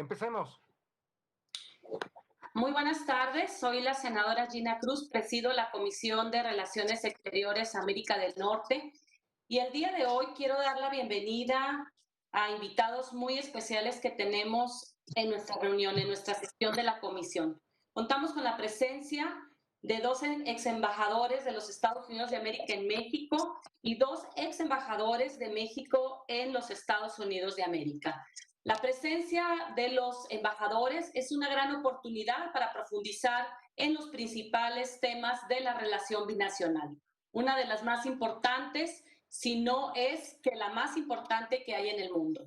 Empecemos. Muy buenas tardes, soy la senadora Gina Cruz, presido la Comisión de Relaciones Exteriores América del Norte y el día de hoy quiero dar la bienvenida a invitados muy especiales que tenemos en nuestra reunión, en nuestra sesión de la comisión. Contamos con la presencia de dos ex embajadores de los Estados Unidos de América en México y dos ex embajadores de México en los Estados Unidos de América. La presencia de los embajadores es una gran oportunidad para profundizar en los principales temas de la relación binacional. Una de las más importantes, si no es que la más importante que hay en el mundo.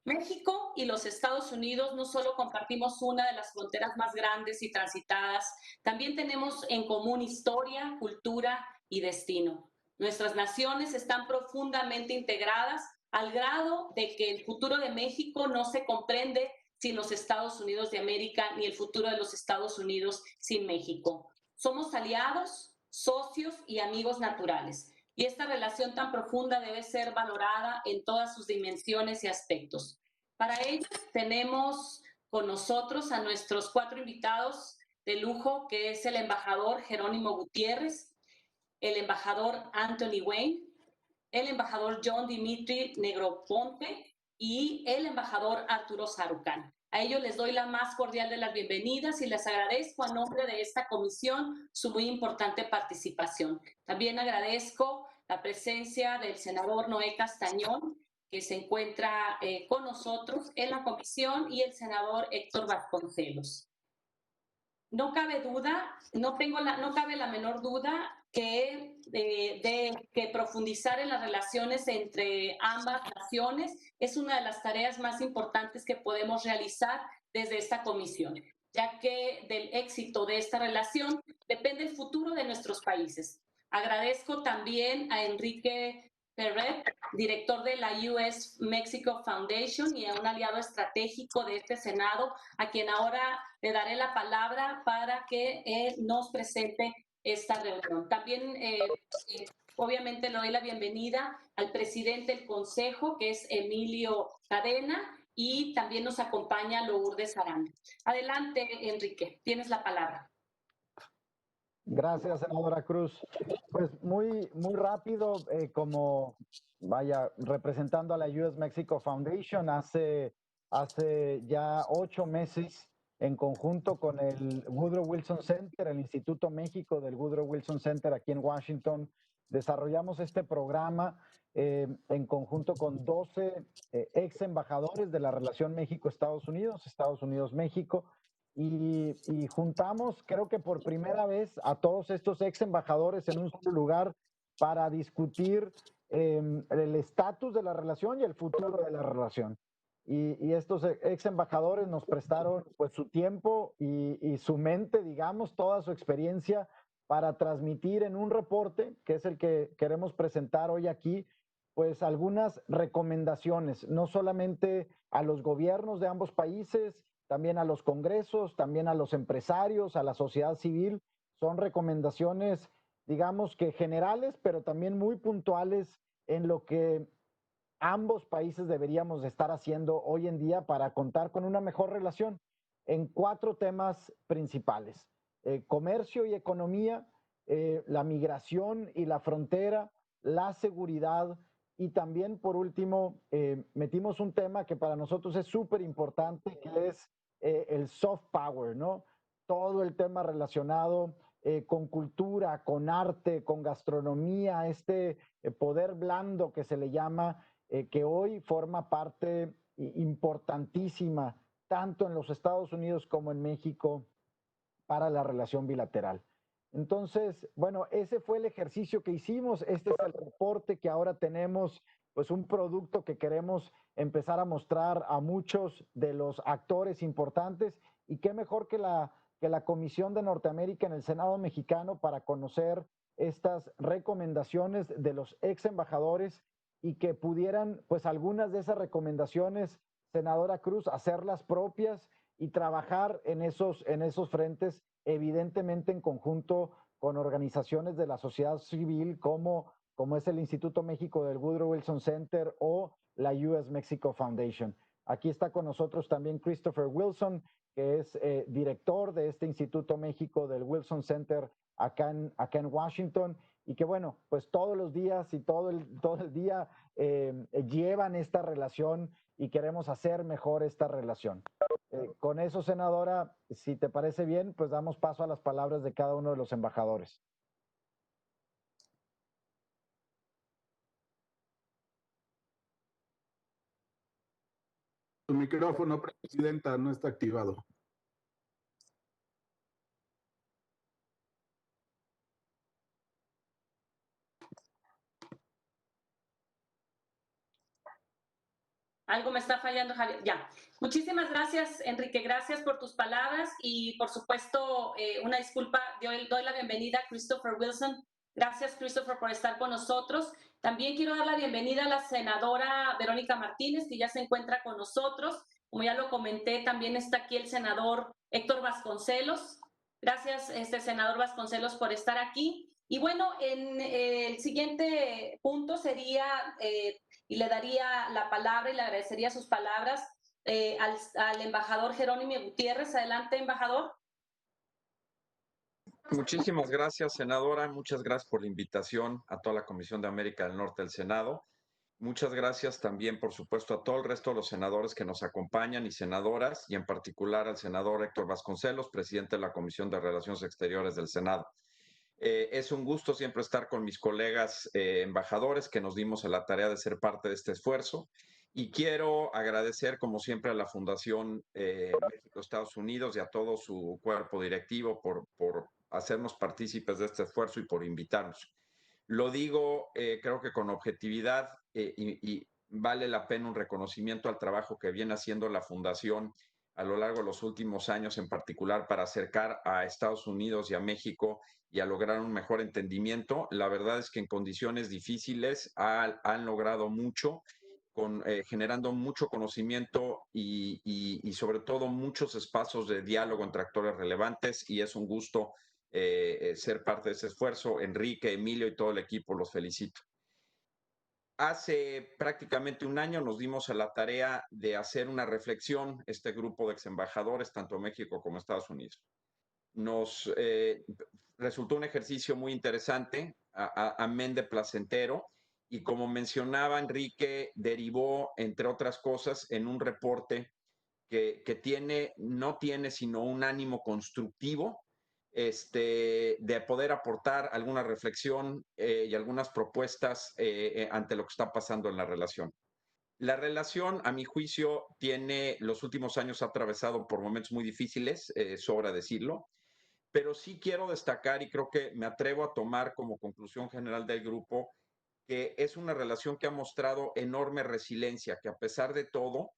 México y los Estados Unidos no solo compartimos una de las fronteras más grandes y transitadas, también tenemos en común historia, cultura y destino. Nuestras naciones están profundamente integradas al grado de que el futuro de México no se comprende sin los Estados Unidos de América ni el futuro de los Estados Unidos sin México. Somos aliados, socios y amigos naturales. Y esta relación tan profunda debe ser valorada en todas sus dimensiones y aspectos. Para ello tenemos con nosotros a nuestros 4 invitados de lujo, que es el embajador Jerónimo Gutiérrez, el embajador Anthony Wayne, el embajador John Dimitri Negroponte y el embajador Arturo Sarucán. A ellos les doy la más cordial de las bienvenidas y les agradezco a nombre de esta comisión su muy importante participación. También agradezco la presencia del senador Noé Castañón, que se encuentra con nosotros en la comisión, y el senador Héctor Vasconcelos. No cabe duda, no cabe la menor duda que que profundizar en las relaciones entre ambas naciones es una de las tareas más importantes que podemos realizar desde esta comisión, ya que del éxito de esta relación depende el futuro de nuestros países. Agradezco también a Enrique Perret, director de la US Mexico Foundation y a un aliado estratégico de este Senado, a quien ahora le daré la palabra para que nos presente esta reunión. También, obviamente, le doy la bienvenida al presidente del Consejo, que es Emilio Cadena, y también nos acompaña Lourdes Aranda. Adelante, Enrique, tienes la palabra. Gracias, senadora Cruz. Pues muy rápido, representando a la US Mexico Foundation, hace ya 8 meses, en conjunto con el Woodrow Wilson Center, el Instituto México del Woodrow Wilson Center aquí en Washington, desarrollamos este programa en conjunto con 12 ex embajadores de la relación México-Estados Unidos, Estados Unidos-México, y juntamos, creo que por primera vez, a todos estos ex embajadores en un solo lugar para discutir el estatus de la relación y el futuro de la relación. Y estos ex embajadores nos prestaron pues su tiempo y su mente, digamos, toda su experiencia para transmitir en un reporte, que es el que queremos presentar hoy aquí, pues algunas recomendaciones, no solamente a los gobiernos de ambos países, también a los congresos, también a los empresarios, a la sociedad civil. Son recomendaciones, digamos que generales, pero también muy puntuales en lo que ambos países deberíamos estar haciendo hoy en día para contar con una mejor relación en 4 temas principales: comercio y economía, la migración y la frontera, la seguridad, y también, por último, metimos un tema que para nosotros es súper importante, que es el soft power, ¿no? Todo el tema relacionado con cultura, con arte, con gastronomía, este poder blando que se le llama, que hoy forma parte importantísima tanto en los Estados Unidos como en México para la relación bilateral. Entonces, bueno, ese fue el ejercicio que hicimos. Este es el reporte que ahora tenemos, pues un producto que queremos empezar a mostrar a muchos de los actores importantes, y qué mejor que la Comisión de Norteamérica en el Senado mexicano para conocer estas recomendaciones de los ex embajadores y que pudieran, pues algunas de esas recomendaciones, senadora Cruz, hacerlas propias y trabajar en esos frentes, evidentemente en conjunto con organizaciones de la sociedad civil como es el Instituto México del Woodrow Wilson Center o la US Mexico Foundation. Aquí está con nosotros también Christopher Wilson, que es director de este Instituto México del Wilson Center acá en Washington, y que bueno, pues todos los días y todo el día llevan esta relación y queremos hacer mejor esta relación. Con eso, senadora, si te parece bien, pues damos paso a las palabras de cada uno de los embajadores. Su micrófono, presidenta, no está activado. Algo me está fallando, Javier. Ya. Muchísimas gracias, Enrique. Gracias por tus palabras y, por supuesto, una disculpa. Doy la bienvenida a Christopher Wilson. Gracias, Christopher, por estar con nosotros. También quiero dar la bienvenida a la senadora Verónica Martínez, que ya se encuentra con nosotros. Como ya lo comenté, también está aquí el senador Héctor Vasconcelos. Gracias, senador Vasconcelos, por estar aquí. Y bueno, el siguiente punto sería... y le daría la palabra y le agradecería sus palabras al embajador Jerónimo Gutiérrez. Adelante, embajador. Muchísimas gracias, senadora. Muchas gracias por la invitación a toda la Comisión de América del Norte del Senado. Muchas gracias también, por supuesto, a todo el resto de los senadores que nos acompañan y senadoras, y en particular al senador Héctor Vasconcelos, presidente de la Comisión de Relaciones Exteriores del Senado. Es un gusto siempre estar con mis colegas embajadores que nos dimos a la tarea de ser parte de este esfuerzo. Y quiero agradecer, como siempre, a la Fundación México-Estados Unidos y a todo su cuerpo directivo por hacernos partícipes de este esfuerzo y por invitarnos. Lo digo, creo que con objetividad y vale la pena un reconocimiento al trabajo que viene haciendo la Fundación a lo largo de los últimos años, en particular para acercar a Estados Unidos y a México y a lograr un mejor entendimiento. La verdad es que en condiciones difíciles han logrado mucho, generando mucho conocimiento y sobre todo muchos espacios de diálogo entre actores relevantes, y es un gusto ser parte de ese esfuerzo. Enrique, Emilio y todo el equipo, los felicito. Hace prácticamente un año nos dimos a la tarea de hacer una reflexión, este grupo de ex embajadores, tanto México como Estados Unidos. Nos resultó un ejercicio muy interesante, amén de placentero, y como mencionaba Enrique, derivó, entre otras cosas, en un reporte que no tiene sino un ánimo constructivo, de poder aportar alguna reflexión y algunas propuestas ante lo que está pasando en la relación. La relación, a mi juicio, los últimos años ha atravesado por momentos muy difíciles, sobra decirlo, pero sí quiero destacar, y creo que me atrevo a tomar como conclusión general del grupo, que es una relación que ha mostrado enorme resiliencia, que a pesar de todo,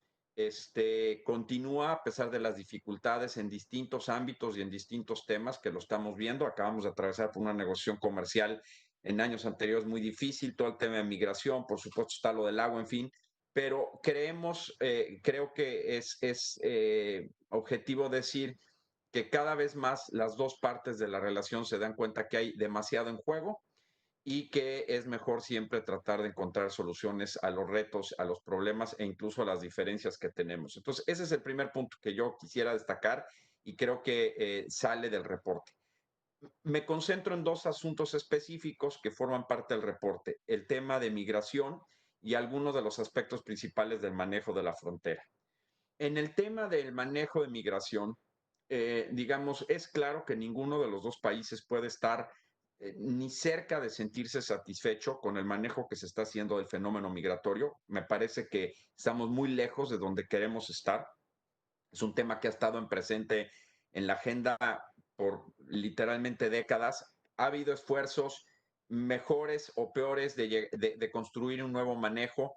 continúa a pesar de las dificultades en distintos ámbitos y en distintos temas que lo estamos viendo. Acabamos de atravesar por una negociación comercial en años anteriores muy difícil, todo el tema de migración, por supuesto está lo del agua, en fin, pero creo que es objetivo decir que cada vez más las dos partes de la relación se dan cuenta que hay demasiado en juego y que es mejor siempre tratar de encontrar soluciones a los retos, a los problemas e incluso a las diferencias que tenemos. Entonces, ese es el primer punto que yo quisiera destacar y creo que sale del reporte. Me concentro en dos asuntos específicos que forman parte del reporte: el tema de migración y algunos de los aspectos principales del manejo de la frontera. En el tema del manejo de migración, digamos, es claro que ninguno de los dos países puede estar ni cerca de sentirse satisfecho con el manejo que se está haciendo del fenómeno migratorio. Me parece que estamos muy lejos de donde queremos estar. Es un tema que ha estado presente en la agenda por literalmente décadas. Ha habido esfuerzos mejores o peores de construir un nuevo manejo.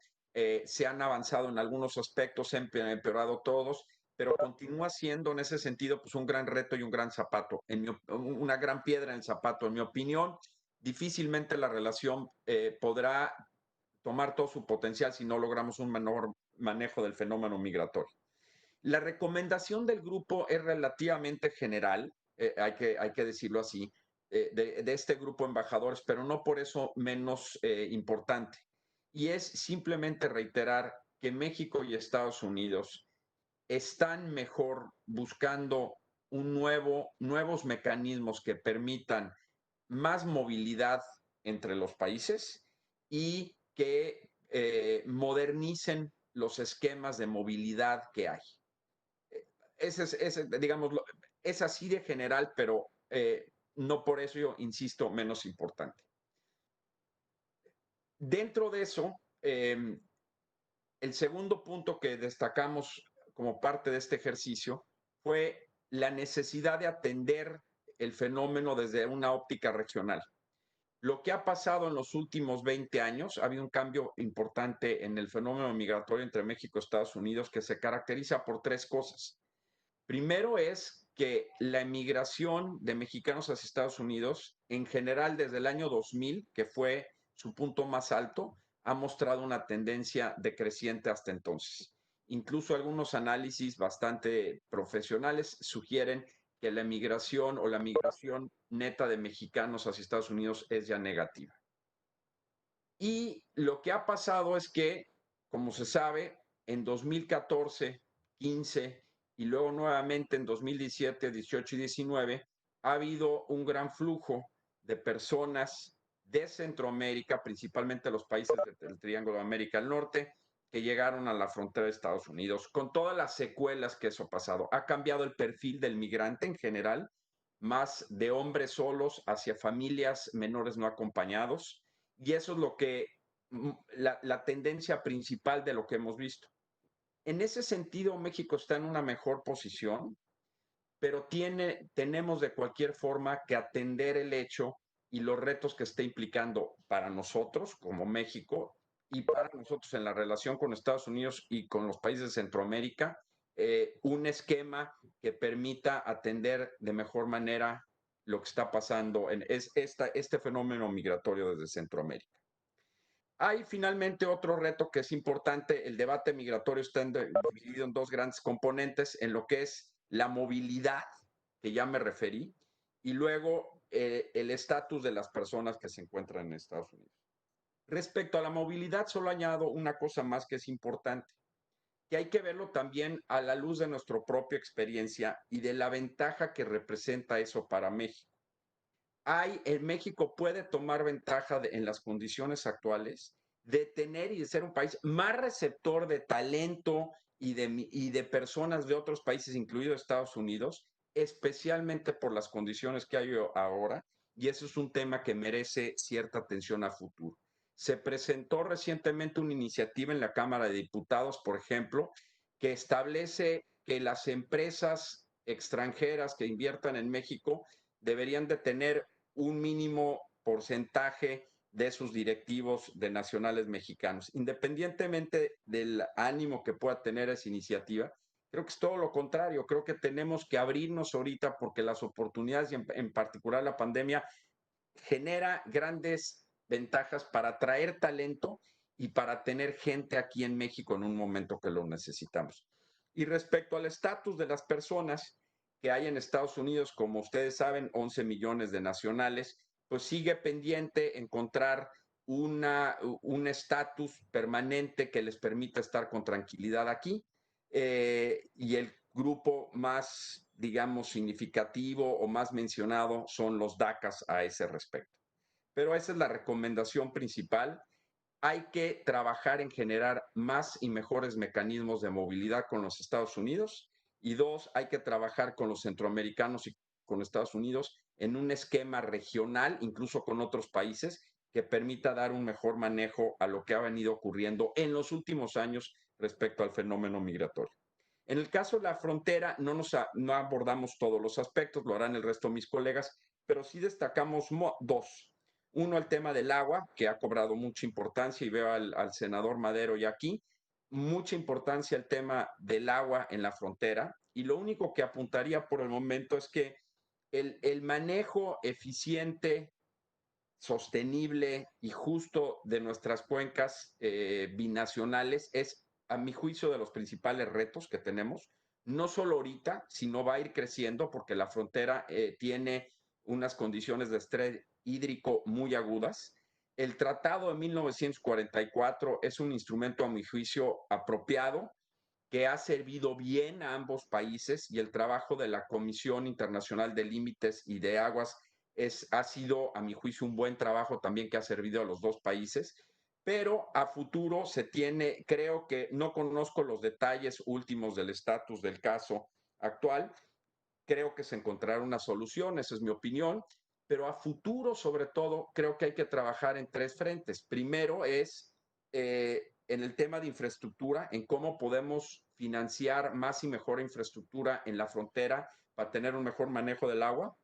Se han avanzado en algunos aspectos, se han empeorado todos, pero continúa siendo en ese sentido pues un gran reto y un gran zapato, una gran piedra en el zapato. En mi opinión, difícilmente la relación podrá tomar todo su potencial si no logramos un menor manejo del fenómeno migratorio. La recomendación del grupo es relativamente general, hay que decirlo así, de este grupo de embajadores, pero no por eso menos importante. Y es simplemente reiterar que México y Estados Unidos están mejor buscando nuevos mecanismos que permitan más movilidad entre los países y que modernicen los esquemas de movilidad que hay. Digamos, es así de general, pero no por eso yo insisto menos importante. Dentro de eso, el segundo punto que destacamos como parte de este ejercicio fue la necesidad de atender el fenómeno desde una óptica regional. Lo que ha pasado en los últimos 20 años, ha habido un cambio importante en el fenómeno migratorio entre México y Estados Unidos que se caracteriza por tres cosas. Primero es que la emigración de mexicanos hacia Estados Unidos, en general desde el año 2000, que fue su punto más alto, ha mostrado una tendencia decreciente hasta entonces. Incluso algunos análisis bastante profesionales sugieren que la emigración o la migración neta de mexicanos hacia Estados Unidos es ya negativa. Y lo que ha pasado es que, como se sabe, en 2014, 15 y luego nuevamente en 2017, 18 y 19, ha habido un gran flujo de personas de Centroamérica, principalmente los países del Triángulo de América del Norte, que llegaron a la frontera de Estados Unidos, con todas las secuelas que eso ha pasado. Ha cambiado el perfil del migrante en general, más de hombres solos hacia familias menores no acompañados, y eso es lo que la tendencia principal de lo que hemos visto. En ese sentido, México está en una mejor posición, pero tenemos de cualquier forma que atender el hecho y los retos que está implicando para nosotros como México y para nosotros en la relación con Estados Unidos y con los países de Centroamérica, un esquema que permita atender de mejor manera lo que está pasando en este fenómeno migratorio desde Centroamérica. Hay finalmente otro reto que es importante. El debate migratorio está dividido en dos grandes componentes, en lo que es la movilidad, que ya me referí, y luego el estatus de las personas que se encuentran en Estados Unidos. Respecto a la movilidad, solo añado una cosa más que es importante, que hay que verlo también a la luz de nuestra propia experiencia y de la ventaja que representa eso para México. México puede tomar ventaja en las condiciones actuales de tener y de ser un país más receptor de talento y de personas de otros países, incluido Estados Unidos, especialmente por las condiciones que hay ahora, y eso es un tema que merece cierta atención a futuro. Se presentó recientemente una iniciativa en la Cámara de Diputados, por ejemplo, que establece que las empresas extranjeras que inviertan en México deberían de tener un mínimo porcentaje de sus directivos de nacionales mexicanos. Independientemente del ánimo que pueda tener esa iniciativa, creo que es todo lo contrario. Creo que tenemos que abrirnos ahorita porque las oportunidades y en particular la pandemia genera grandes ventajas para atraer talento y para tener gente aquí en México en un momento que lo necesitamos. Y respecto al estatus de las personas que hay en Estados Unidos, como ustedes saben, 11 millones de nacionales, pues sigue pendiente encontrar un estatus permanente que les permita estar con tranquilidad aquí. Y el grupo más, digamos, significativo o más mencionado son los DACAs a ese respecto. Pero esa es la recomendación principal. Hay que trabajar en generar más y mejores mecanismos de movilidad con los Estados Unidos. Y dos, hay que trabajar con los centroamericanos y con Estados Unidos en un esquema regional, incluso con otros países, que permita dar un mejor manejo a lo que ha venido ocurriendo en los últimos años respecto al fenómeno migratorio. En el caso de la frontera, no abordamos todos los aspectos, lo harán el resto de mis colegas, pero sí destacamos dos. Uno, el tema del agua, que ha cobrado mucha importancia, y veo al senador Madero ya aquí. Mucha importancia el tema del agua en la frontera, y lo único que apuntaría por el momento es que el manejo eficiente, sostenible y justo de nuestras cuencas binacionales es, a mi juicio, de los principales retos que tenemos, no solo ahorita, sino va a ir creciendo porque la frontera tiene unas condiciones de estrés hídrico muy agudas. El Tratado de 1944 es un instrumento, a mi juicio, apropiado, que ha servido bien a ambos países, y el trabajo de la Comisión Internacional de Límites y de Aguas ha sido, a mi juicio, un buen trabajo también que ha servido a los dos países. Pero a futuro se tiene, creo que no conozco los detalles últimos del estatus del caso actual, creo que se encontrará una solución, esa es mi opinión, pero a futuro, sobre todo, creo que hay que trabajar en tres frentes. Primero es en el tema de infraestructura, en cómo podemos financiar más y mejor infraestructura en la frontera para tener un mejor manejo del agua,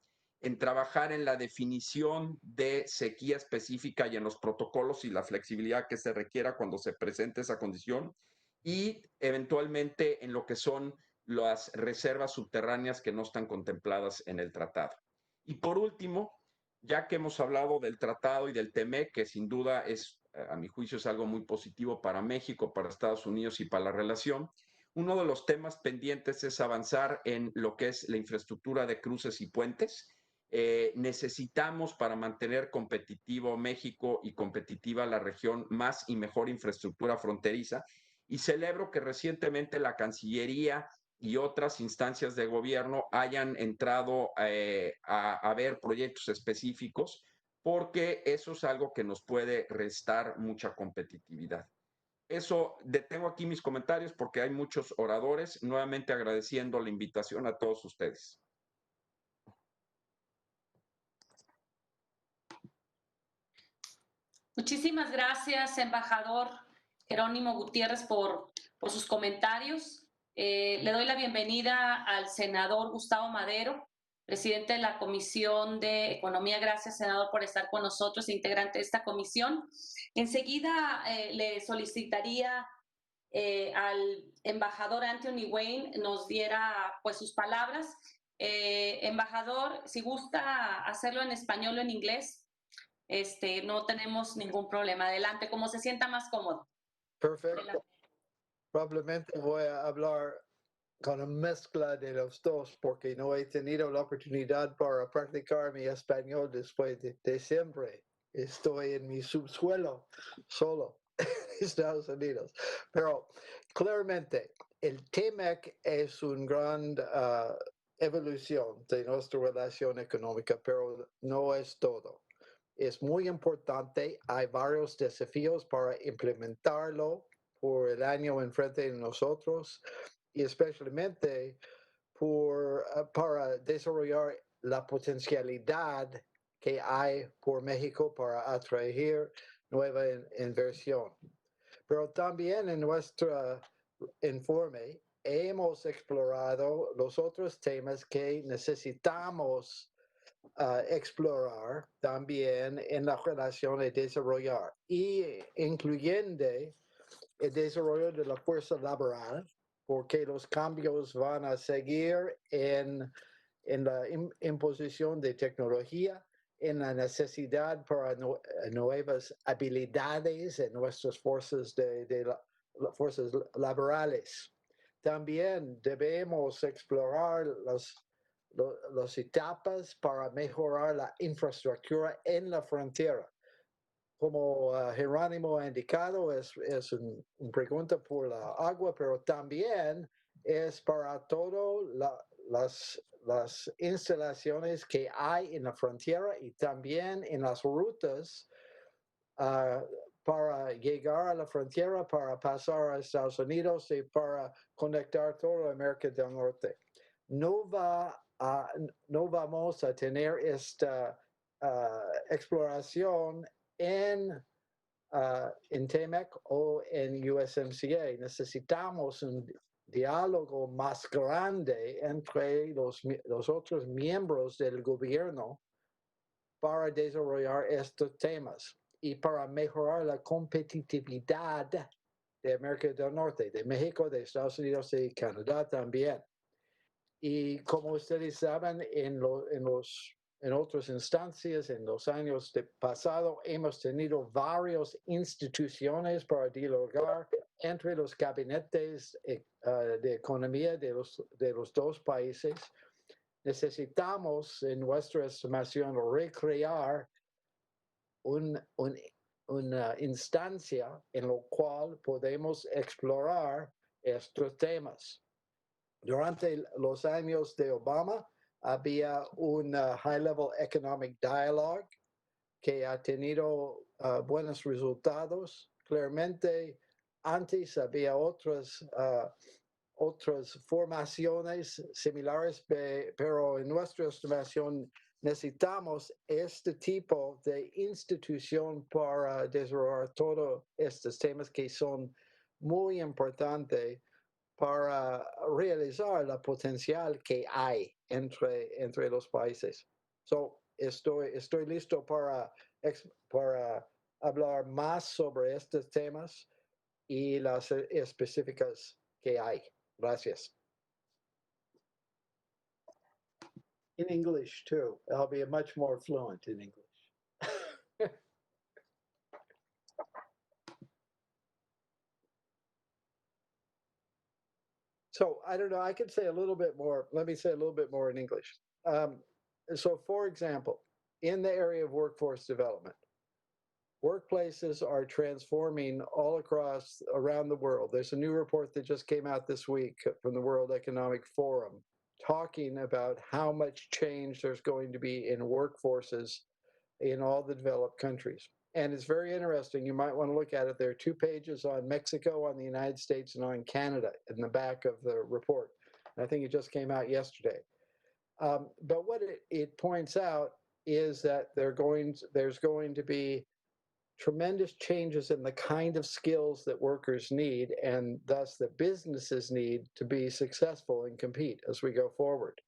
en trabajar en la definición de sequía específica y en los protocolos y la flexibilidad que se requiera cuando se presente esa condición, y eventualmente en lo que son las reservas subterráneas que no están contempladas en el tratado. Y por último, ya que hemos hablado del tratado y del TEMEC, que sin duda es, a mi juicio, es algo muy positivo para México, para Estados Unidos y para la relación, uno de los temas pendientes es avanzar en lo que es la infraestructura de cruces y puentes. Necesitamos, para mantener competitivo México y competitiva la región, más y mejor infraestructura fronteriza. Y celebro que recientemente la Cancillería y otras instancias de gobierno hayan entrado a ver proyectos específicos, porque eso es algo que nos puede restar mucha competitividad. Eso, detengo aquí mis comentarios porque hay muchos oradores, nuevamente agradeciendo la invitación a todos ustedes. Muchísimas gracias, embajador Jerónimo Gutiérrez, por sus comentarios. Le doy la bienvenida al senador Gustavo Madero, presidente de la Comisión de Economía. Gracias, senador, por estar con nosotros, integrante de esta comisión. Enseguida le solicitaría al embajador Anthony Wayne nos diera pues sus palabras. Embajador, si gusta hacerlo en español o en inglés, no tenemos ningún problema. Adelante, como se sienta más cómodo. Perfecto. Probablemente voy a hablar con una mezcla de los dos porque no he tenido la oportunidad para practicar mi español después de diciembre. Estoy en mi subsuelo solo en Estados Unidos. Pero claramente el TEMEC es una gran evolución de nuestra relación económica, pero no es todo. Es muy importante, hay varios desafíos para implementarlo por el año enfrente de nosotros y especialmente para desarrollar la potencialidad que hay por México para atraer nueva inversión. Pero también en nuestro informe hemos explorado los otros temas que necesitamos explorar también en la relación de desarrollar, y incluyendo el desarrollo de la fuerza laboral, porque los cambios van a seguir en la imposición de tecnología, en la necesidad para nuevas habilidades en nuestras fuerzas fuerzas laborales. También debemos explorar las etapas para mejorar la infraestructura en la frontera. Como Jerónimo ha indicado, es una pregunta por la agua, pero también es para todas las instalaciones que hay en la frontera y también en las rutas para llegar a la frontera, para pasar a Estados Unidos y para conectar toda América del Norte. No vamos a tener esta exploración en TEMEC o en USMCA. Necesitamos un diálogo más grande entre los otros miembros del gobierno para desarrollar estos temas y para mejorar la competitividad de América del Norte, de México, de Estados Unidos y Canadá también. Y como ustedes saben, en otras instancias, en los años pasados, hemos tenido varias instituciones para dialogar entre los gabinetes de economía de los dos países. Necesitamos, en nuestra estimación, recrear un una instancia en la cual podemos explorar estos temas. Durante los años de Obama había un high-level economic dialogue que ha tenido buenos resultados. Claramente, antes había otras formaciones similares, pero en nuestra estimación necesitamos este tipo de institución para desarrollar todos estos temas que son muy importantes para realizar la potencial que hay entre los países. So, estoy listo para hablar más sobre estos temas y las específicas que hay. Gracias. In English too. I'll be much more fluent in English. So I don't know, I could say a little bit more. Let me say a little bit more in English. So for example, in the area of workforce development, workplaces are transforming all across around the world. There's a new report that just came out this week from the World Economic Forum talking about how much change there's going to be in workforces in all the developed countries. And it's very interesting. You might want to look at it. There are 2 pages on Mexico, on the United States, and on Canada in the back of the report. And I think it just came out yesterday. But what it points out is that there's going to be tremendous changes in the kind of skills that workers need, and thus that businesses need to be successful and compete as we go forward.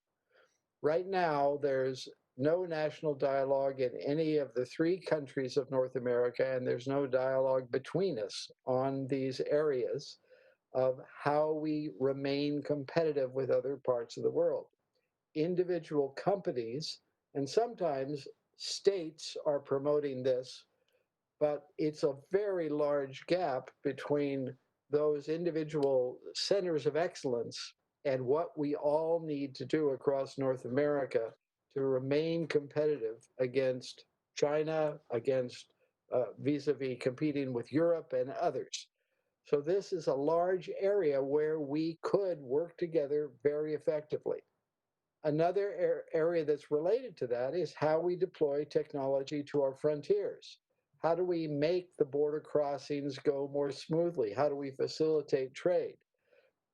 Right now, there's no national dialogue in any of the 3 countries of North America, and there's no dialogue between us on these areas of how we remain competitive with other parts of the world. Individual companies, and sometimes states, are promoting this, but it's a very large gap between those individual centers of excellence and what we all need to do across North America to remain competitive against China, against vis-a-vis competing with Europe and others. So this is a large area where we could work together very effectively. Another area that's related to that is how we deploy technology to our frontiers. How do we make the border crossings go more smoothly? How do we facilitate trade?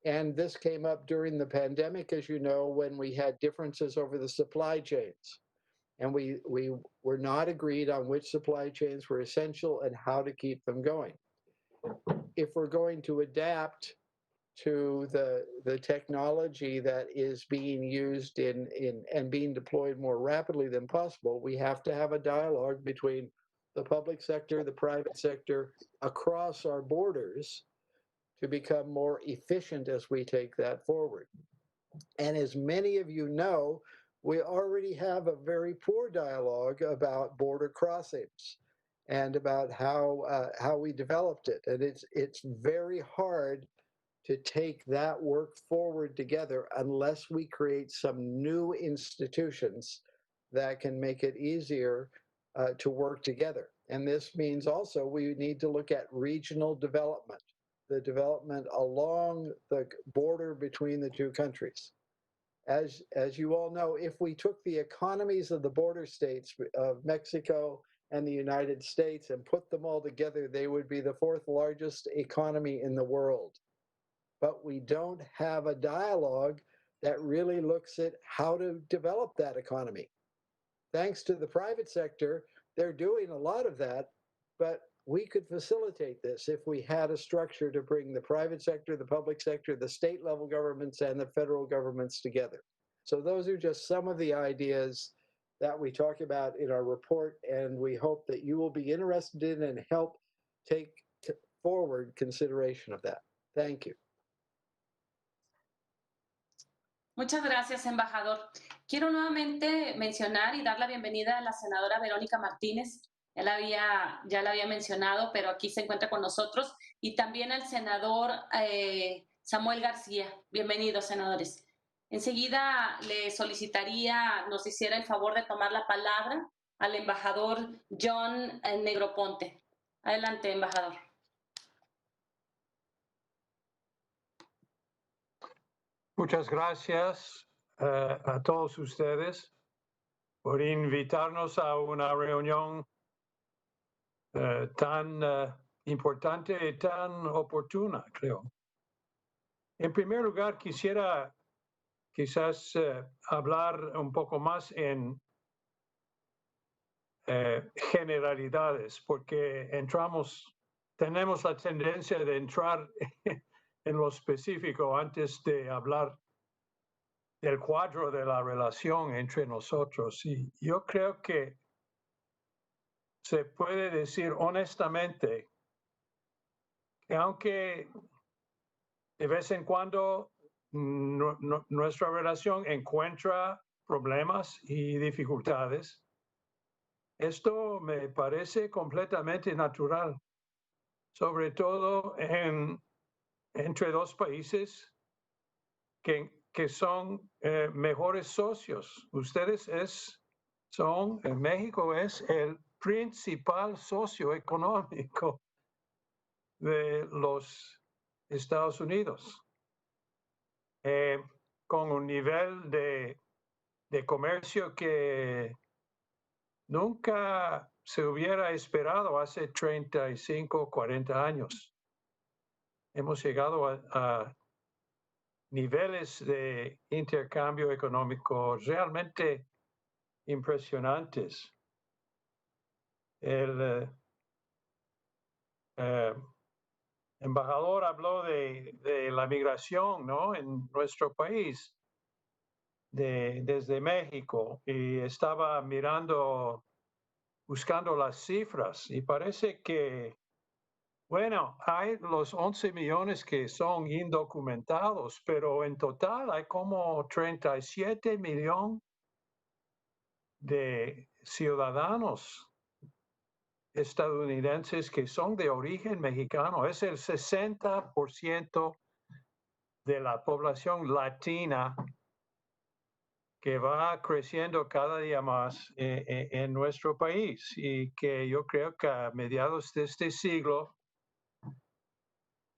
And this came up during the pandemic, as you know, when we had differences over the supply chains. And we were not agreed on which supply chains were essential and how to keep them going. If we're going to adapt to the technology that is being used and being deployed more rapidly than possible, we have to have a dialogue between the public sector, the private sector, across our borders to become more efficient as we take that forward. And as many of you know, we already have a very poor dialogue about border crossings and about how we developed it. And it's very hard to take that work forward together unless we create some new institutions that can make it easier to work together. And this means also we need to look at regional development, the development along the border between the 2 countries. As you all know, if we took the economies of the border states of Mexico and the United States and put them all together, they would be the 4th largest economy in the world. But we don't have a dialogue that really looks at how to develop that economy. Thanks to the private sector, they're doing a lot of that, but we could facilitate this if we had a structure to bring the private sector, the public sector, the state level governments, and the federal governments together. So those are just some of the ideas that we talk about in our report, and we hope that you will be interested in and help take forward consideration of that. Thank you. Muchas gracias, embajador. Quiero nuevamente mencionar y dar la bienvenida a la senadora Verónica Martínez. Ya la había mencionado, pero aquí se encuentra con nosotros. Y también al senador Samuel García. Bienvenidos, senadores. Enseguida le solicitaría, nos hiciera el favor de tomar la palabra al embajador John Negroponte. Adelante, embajador. Muchas gracias a todos ustedes por invitarnos a una reunión tan importante y tan oportuna, creo. En primer lugar, quisiera quizás hablar un poco más en generalidades, porque tenemos la tendencia de entrar en lo específico antes de hablar del cuadro de la relación entre nosotros. Y yo creo que se puede decir honestamente que aunque de vez en cuando nuestra relación encuentra problemas y dificultades, esto me parece completamente natural, sobre todo entre dos países que son mejores socios. México es el principal socio económico de los Estados Unidos, con un nivel de comercio que nunca se hubiera esperado hace 35, 40 años. Hemos llegado a niveles de intercambio económico realmente impresionantes. El embajador habló de la migración, ¿no? En nuestro país, desde México, y estaba buscando las cifras, y parece que, bueno, hay los 11 millones que son indocumentados, pero en total hay como 37 millones de ciudadanos estadounidenses que son de origen mexicano. Es el 60% de la población latina que va creciendo cada día más en nuestro país, y que yo creo que a mediados de este siglo,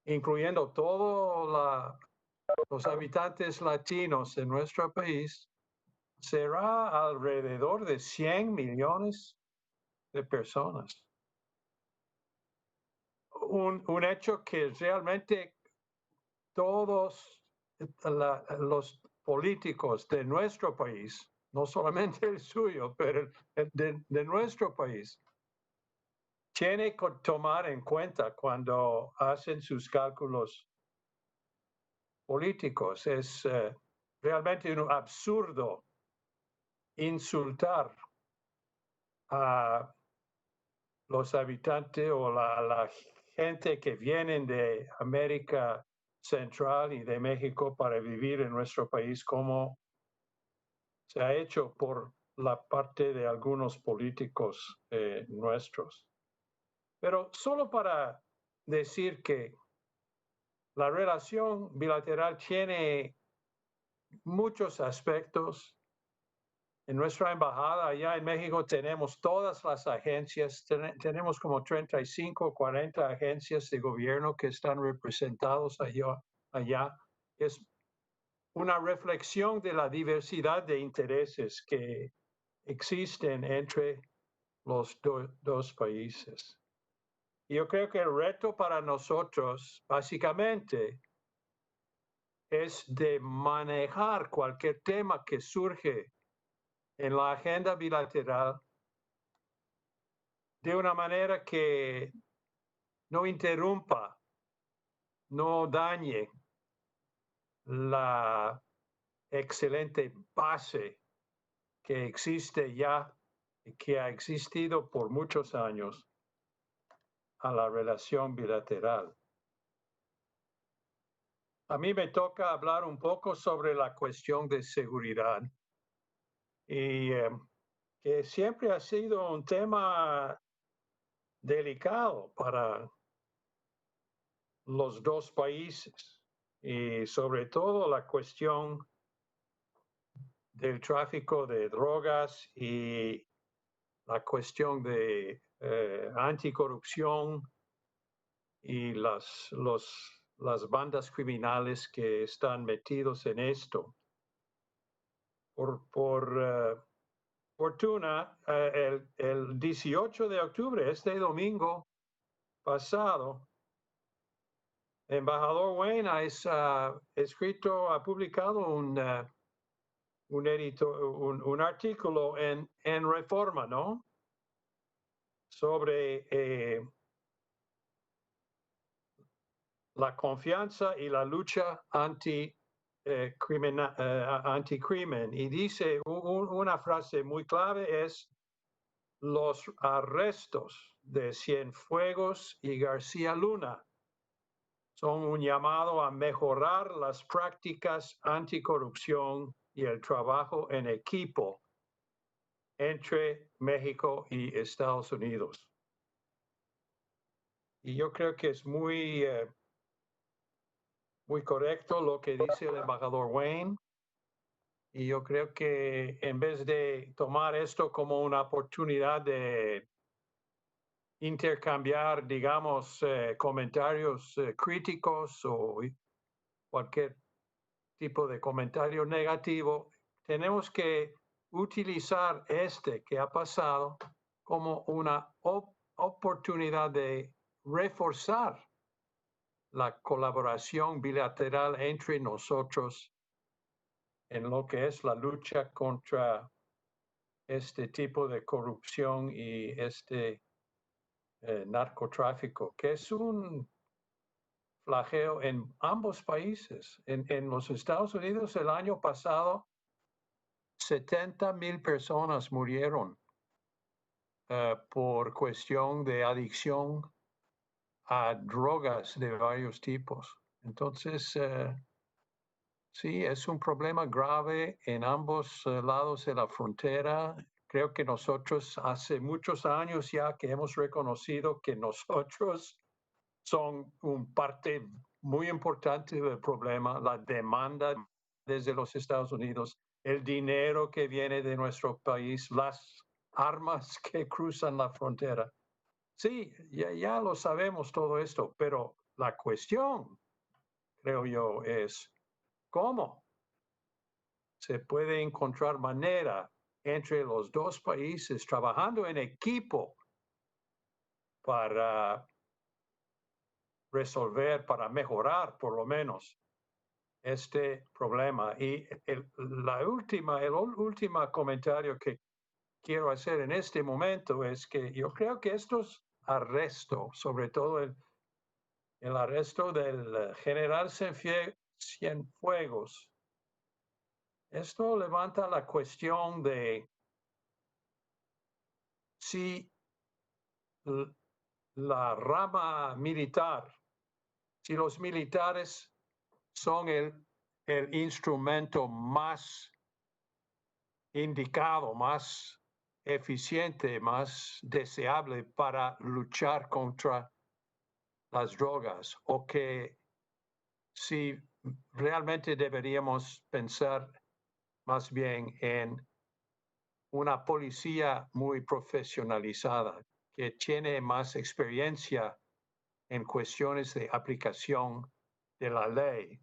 incluyendo todos los habitantes latinos en nuestro país, será alrededor de 100 millones de personas. Un hecho que realmente todos los políticos de nuestro país, no solamente el suyo, pero de nuestro país, tiene que tomar en cuenta cuando hacen sus cálculos políticos. Es realmente un absurdo insultar a los habitantes o la gente que vienen de América Central y de México para vivir en nuestro país, como se ha hecho por la parte de algunos políticos nuestros. Pero solo para decir que la relación bilateral tiene muchos aspectos. En nuestra embajada allá en México tenemos todas las agencias, tenemos como 35, 40 agencias de gobierno que están representados allá. Es una reflexión de la diversidad de intereses que existen entre los dos países. Y yo creo que el reto para nosotros, básicamente, es de manejar cualquier tema que surge en la agenda bilateral de una manera que no interrumpa, no dañe la excelente base que existe ya y que ha existido por muchos años a la relación bilateral. A mí me toca hablar un poco sobre la cuestión de seguridad, y que siempre ha sido un tema delicado para los dos países, y sobre todo la cuestión del tráfico de drogas y la cuestión de anticorrupción y las bandas criminales que están metidos en esto. Por fortuna, el 18 de octubre, este domingo pasado, embajador Wayne ha publicado un artículo en Reforma, ¿no? Sobre la confianza y la lucha anticrimen. Y dice una frase muy clave es: los arrestos de Cienfuegos y García Luna son un llamado a mejorar las prácticas anticorrupción y el trabajo en equipo entre México y Estados Unidos. Y yo creo que es muy correcto lo que dice el embajador Wayne. Y yo creo que en vez de tomar esto como una oportunidad de intercambiar, digamos, comentarios críticos o cualquier tipo de comentario negativo, tenemos que utilizar que ha pasado como una oportunidad de reforzar la colaboración bilateral entre nosotros en lo que es la lucha contra este tipo de corrupción y narcotráfico, que es un flagelo en ambos países. En los Estados Unidos el año pasado, 70,000 personas murieron por cuestión de adicción a drogas de varios tipos. Entonces, sí, es un problema grave en ambos lados de la frontera. Creo que nosotros hace muchos años ya que hemos reconocido que nosotros son un parte muy importante del problema, la demanda desde los Estados Unidos, el dinero que viene de nuestro país, las armas que cruzan la frontera. Sí, ya lo sabemos todo esto, pero la cuestión, creo yo, es cómo se puede encontrar manera entre los dos países trabajando en equipo para resolver, para mejorar por lo menos este problema. Y el último comentario que quiero hacer en este momento es que yo creo que estos arrestos, sobre todo el arresto del general Cienfuegos, esto levanta la cuestión de si la rama militar, si los militares son el instrumento más indicado, más eficiente, más deseable para luchar contra las drogas, o que si realmente deberíamos pensar más bien en una policía muy profesionalizada que tiene más experiencia en cuestiones de aplicación de la ley.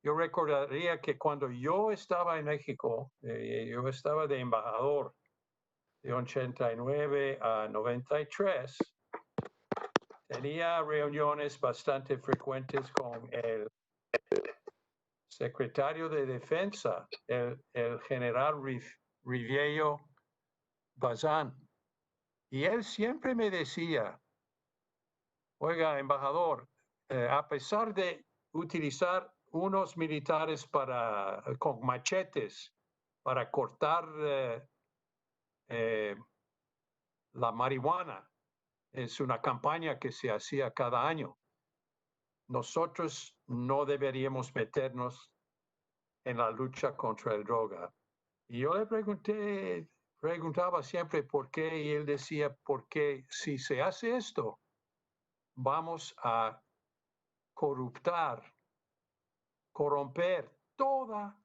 Yo recordaría que cuando yo estaba en México, yo estaba de embajador de 89 a 93, tenía reuniones bastante frecuentes con el secretario de Defensa, el general Riviello Bazán, y él siempre me decía: oiga, embajador, a pesar de utilizar unos militares con machetes para cortar la marihuana, es una campaña que se hacía cada año, nosotros no deberíamos meternos en la lucha contra el droga. Y yo le preguntaba siempre por qué, y él decía: porque si se hace esto, vamos a corromper toda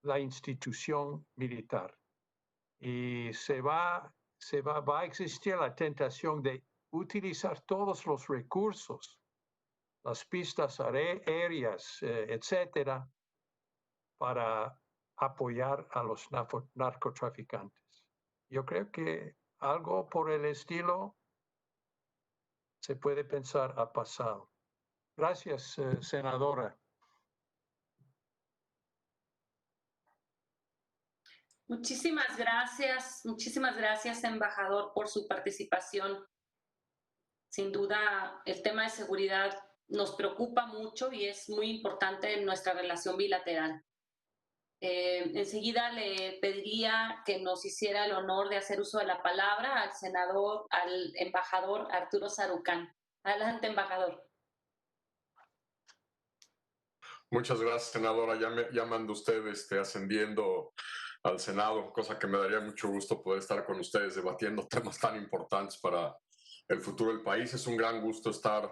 la institución militar y se va va a existir la tentación de utilizar todos los recursos, las pistas aéreas, etcétera, para apoyar a los narcotraficantes. Yo creo que algo por el estilo se puede pensar ha pasado. Gracias, senadora. Muchísimas gracias, embajador, por su participación. Sin duda, el tema de seguridad nos preocupa mucho y es muy importante en nuestra relación bilateral. Enseguida le pediría que nos hiciera el honor de hacer uso de la palabra al embajador Arturo Sarucán. Adelante, embajador. Muchas gracias, senadora. Ya me anda usted ascendiendo al Senado, cosa que me daría mucho gusto poder estar con ustedes debatiendo temas tan importantes para el futuro del país. Es un gran gusto estar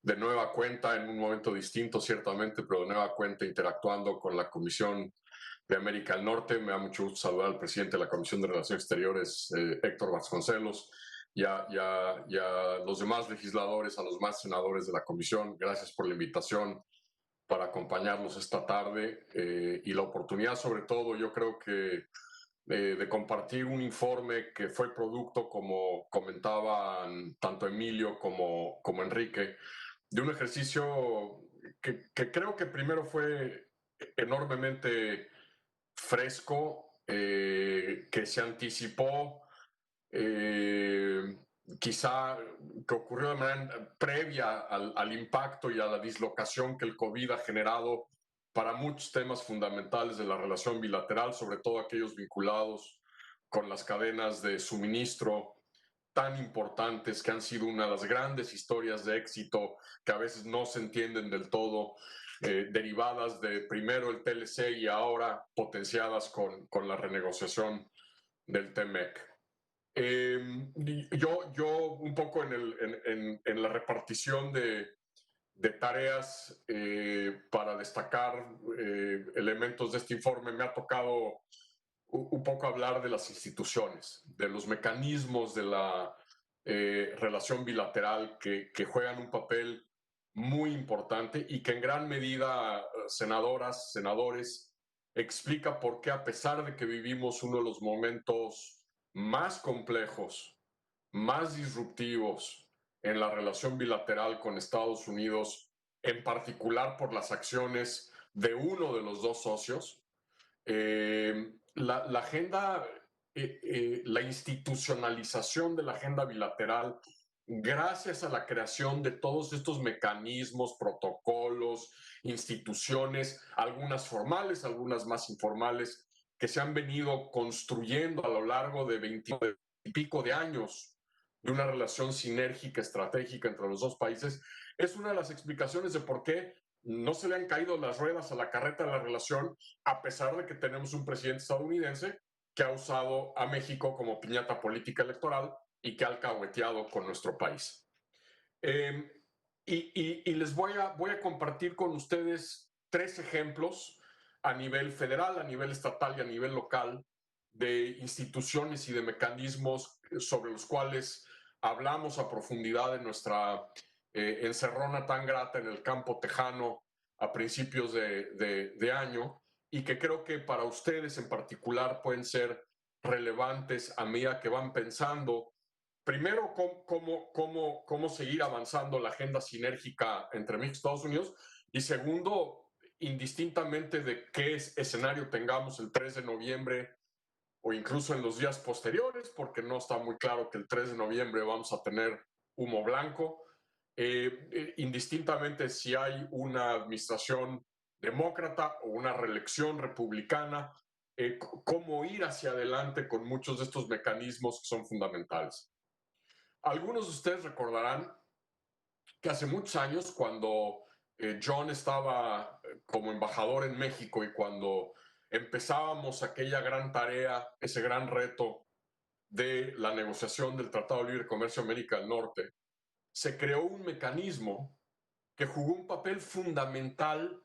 de nueva cuenta en un momento distinto, ciertamente, pero de nueva cuenta interactuando con la Comisión de América del Norte. Me da mucho gusto saludar al presidente de la Comisión de Relaciones Exteriores, Héctor Vasconcelos, y a los demás legisladores, a los más senadores de la Comisión. Gracias por la invitación para acompañarnos esta tarde y la oportunidad, sobre todo, yo creo que de compartir un informe que fue producto, como comentaban tanto Emilio como Enrique, de un ejercicio que creo que primero fue enormemente fresco, que se anticipó quizá que ocurrió de manera previa al impacto y a la dislocación que el COVID ha generado para muchos temas fundamentales de la relación bilateral, sobre todo aquellos vinculados con las cadenas de suministro tan importantes que han sido una de las grandes historias de éxito que a veces no se entienden del todo, derivadas de primero el TLC y ahora potenciadas con la renegociación del TMEC. Yo un poco en la repartición de tareas para destacar elementos de este informe, me ha tocado un poco hablar de las instituciones, de los mecanismos de la relación bilateral que juegan un papel muy importante y que en gran medida, senadoras, senadores, explica por qué, a pesar de que vivimos uno de los momentos más complejos, más disruptivos en la relación bilateral con Estados Unidos, en particular por las acciones de uno de los dos socios, la agenda, la institucionalización de la agenda bilateral, gracias a la creación de todos estos mecanismos, protocolos, instituciones, algunas formales, algunas más informales, que se han venido construyendo a lo largo de 20 y pico de años de una relación sinérgica, estratégica entre los dos países, es una de las explicaciones de por qué no se le han caído las ruedas a la carreta de la relación, a pesar de que tenemos un presidente estadounidense que ha usado a México como piñata política electoral y que ha alcahueteado con nuestro país. Y les voy a compartir con ustedes 3 ejemplos a nivel federal, a nivel estatal y a nivel local de instituciones y de mecanismos sobre los cuales hablamos a profundidad en nuestra encerrona tan grata en el campo tejano a principios de año, y que creo que para ustedes en particular pueden ser relevantes a medida que van pensando, primero, cómo seguir avanzando la agenda sinérgica entre México y Estados Unidos, y segundo, indistintamente de qué escenario tengamos el 3 de noviembre o incluso en los días posteriores, porque no está muy claro que el 3 de noviembre vamos a tener humo blanco, indistintamente si hay una administración demócrata o una reelección republicana, cómo ir hacia adelante con muchos de estos mecanismos que son fundamentales. Algunos de ustedes recordarán que hace muchos años, cuando John estaba como embajador en México y cuando empezábamos aquella gran tarea, ese gran reto de la negociación del Tratado de Libre Comercio de América del Norte, se creó un mecanismo que jugó un papel fundamental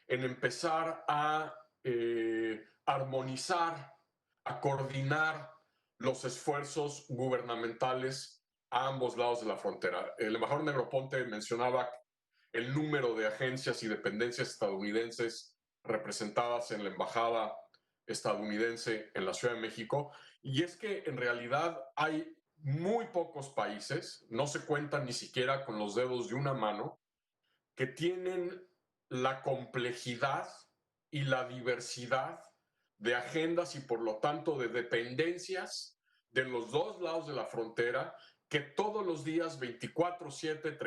en empezar a armonizar, a coordinar los esfuerzos gubernamentales a ambos lados de la frontera. El embajador Negroponte mencionaba el número de agencias y dependencias estadounidenses representadas en la embajada estadounidense en la Ciudad de México, y es que en realidad hay muy pocos países, no se cuentan ni siquiera con los dedos de una mano, que tienen la complejidad y la diversidad de agendas y por lo tanto de dependencias de los dos lados de la frontera, que todos los días, 24/7,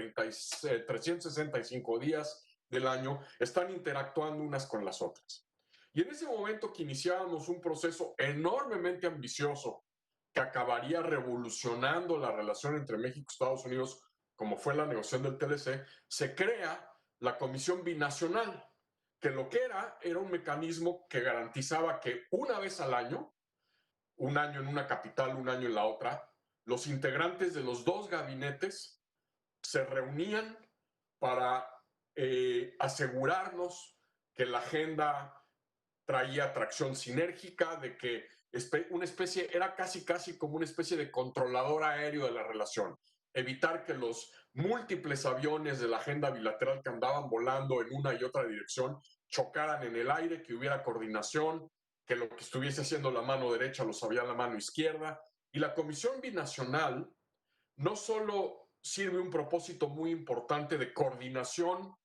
365 días del año, están interactuando unas con las otras. Y en ese momento que iniciábamos un proceso enormemente ambicioso que acabaría revolucionando la relación entre México y Estados Unidos, como fue la negociación del TLC, se crea la Comisión Binacional, que lo que era un mecanismo que garantizaba que una vez al año, un año en una capital, un año en la otra, los integrantes de los dos gabinetes se reunían para asegurarnos que la agenda traía tracción sinérgica, de que una especie, era casi como una especie de controlador aéreo de la relación. Evitar que los múltiples aviones de la agenda bilateral que andaban volando en una y otra dirección chocaran en el aire, que hubiera coordinación, que lo que estuviese haciendo la mano derecha lo sabía la mano izquierda. Y la Comisión Binacional no solo sirve un propósito muy importante de coordinación,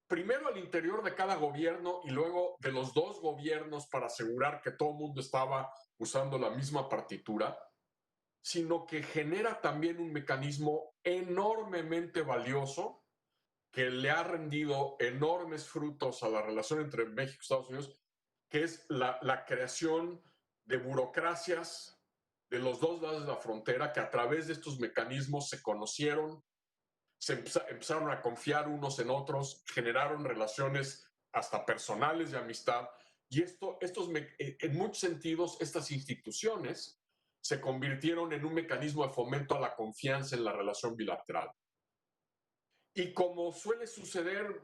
primero al interior de cada gobierno y luego de los dos gobiernos para asegurar que todo el mundo estaba usando la misma partitura, sino que genera también un mecanismo enormemente valioso que le ha rendido enormes frutos a la relación entre México y Estados Unidos, que es la creación de burocracias de los dos lados de la frontera que a través de estos mecanismos se conocieron, se empezaron a confiar unos en otros, generaron relaciones hasta personales de amistad, y en muchos sentidos estas instituciones se convirtieron en un mecanismo de fomento a la confianza en la relación bilateral. Y como suele suceder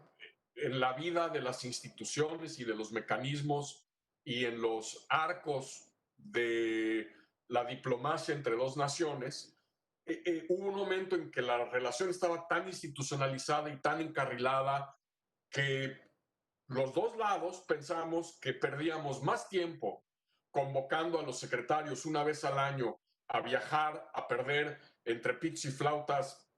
en la vida de las instituciones y de los mecanismos y en los arcos de la diplomacia entre dos naciones, hubo un momento en que la relación estaba tan institucionalizada y tan encarrilada que los dos lados pensamos que perdíamos más tiempo convocando a los secretarios una vez al año a viajar, a perder entre pits y flautas,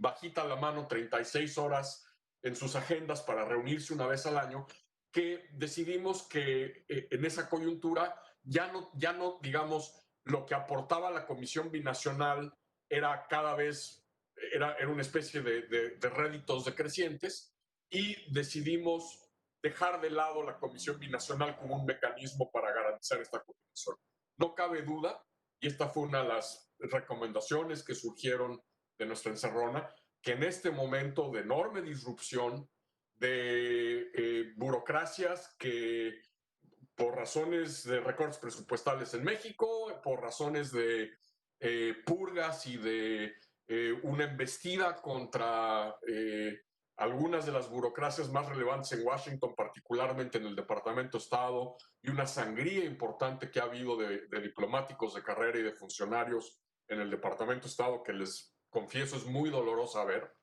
bajita la mano, 36 horas en sus agendas para reunirse una vez al año, que decidimos que en esa coyuntura ya no, digamos, lo que aportaba la Comisión Binacional era cada vez, era una especie de réditos decrecientes, y decidimos dejar de lado la Comisión Binacional como un mecanismo para garantizar esta coordinación. No cabe duda, y esta fue una de las recomendaciones que surgieron de nuestra encerrona, que en este momento de enorme disrupción, de burocracias que por razones de recortes presupuestales en México, por razones de purgas y de una embestida contra algunas de las burocracias más relevantes en Washington, particularmente en el Departamento de Estado, y una sangría importante que ha habido de diplomáticos de carrera y de funcionarios en el Departamento de Estado, que les confieso es muy dolorosa ver.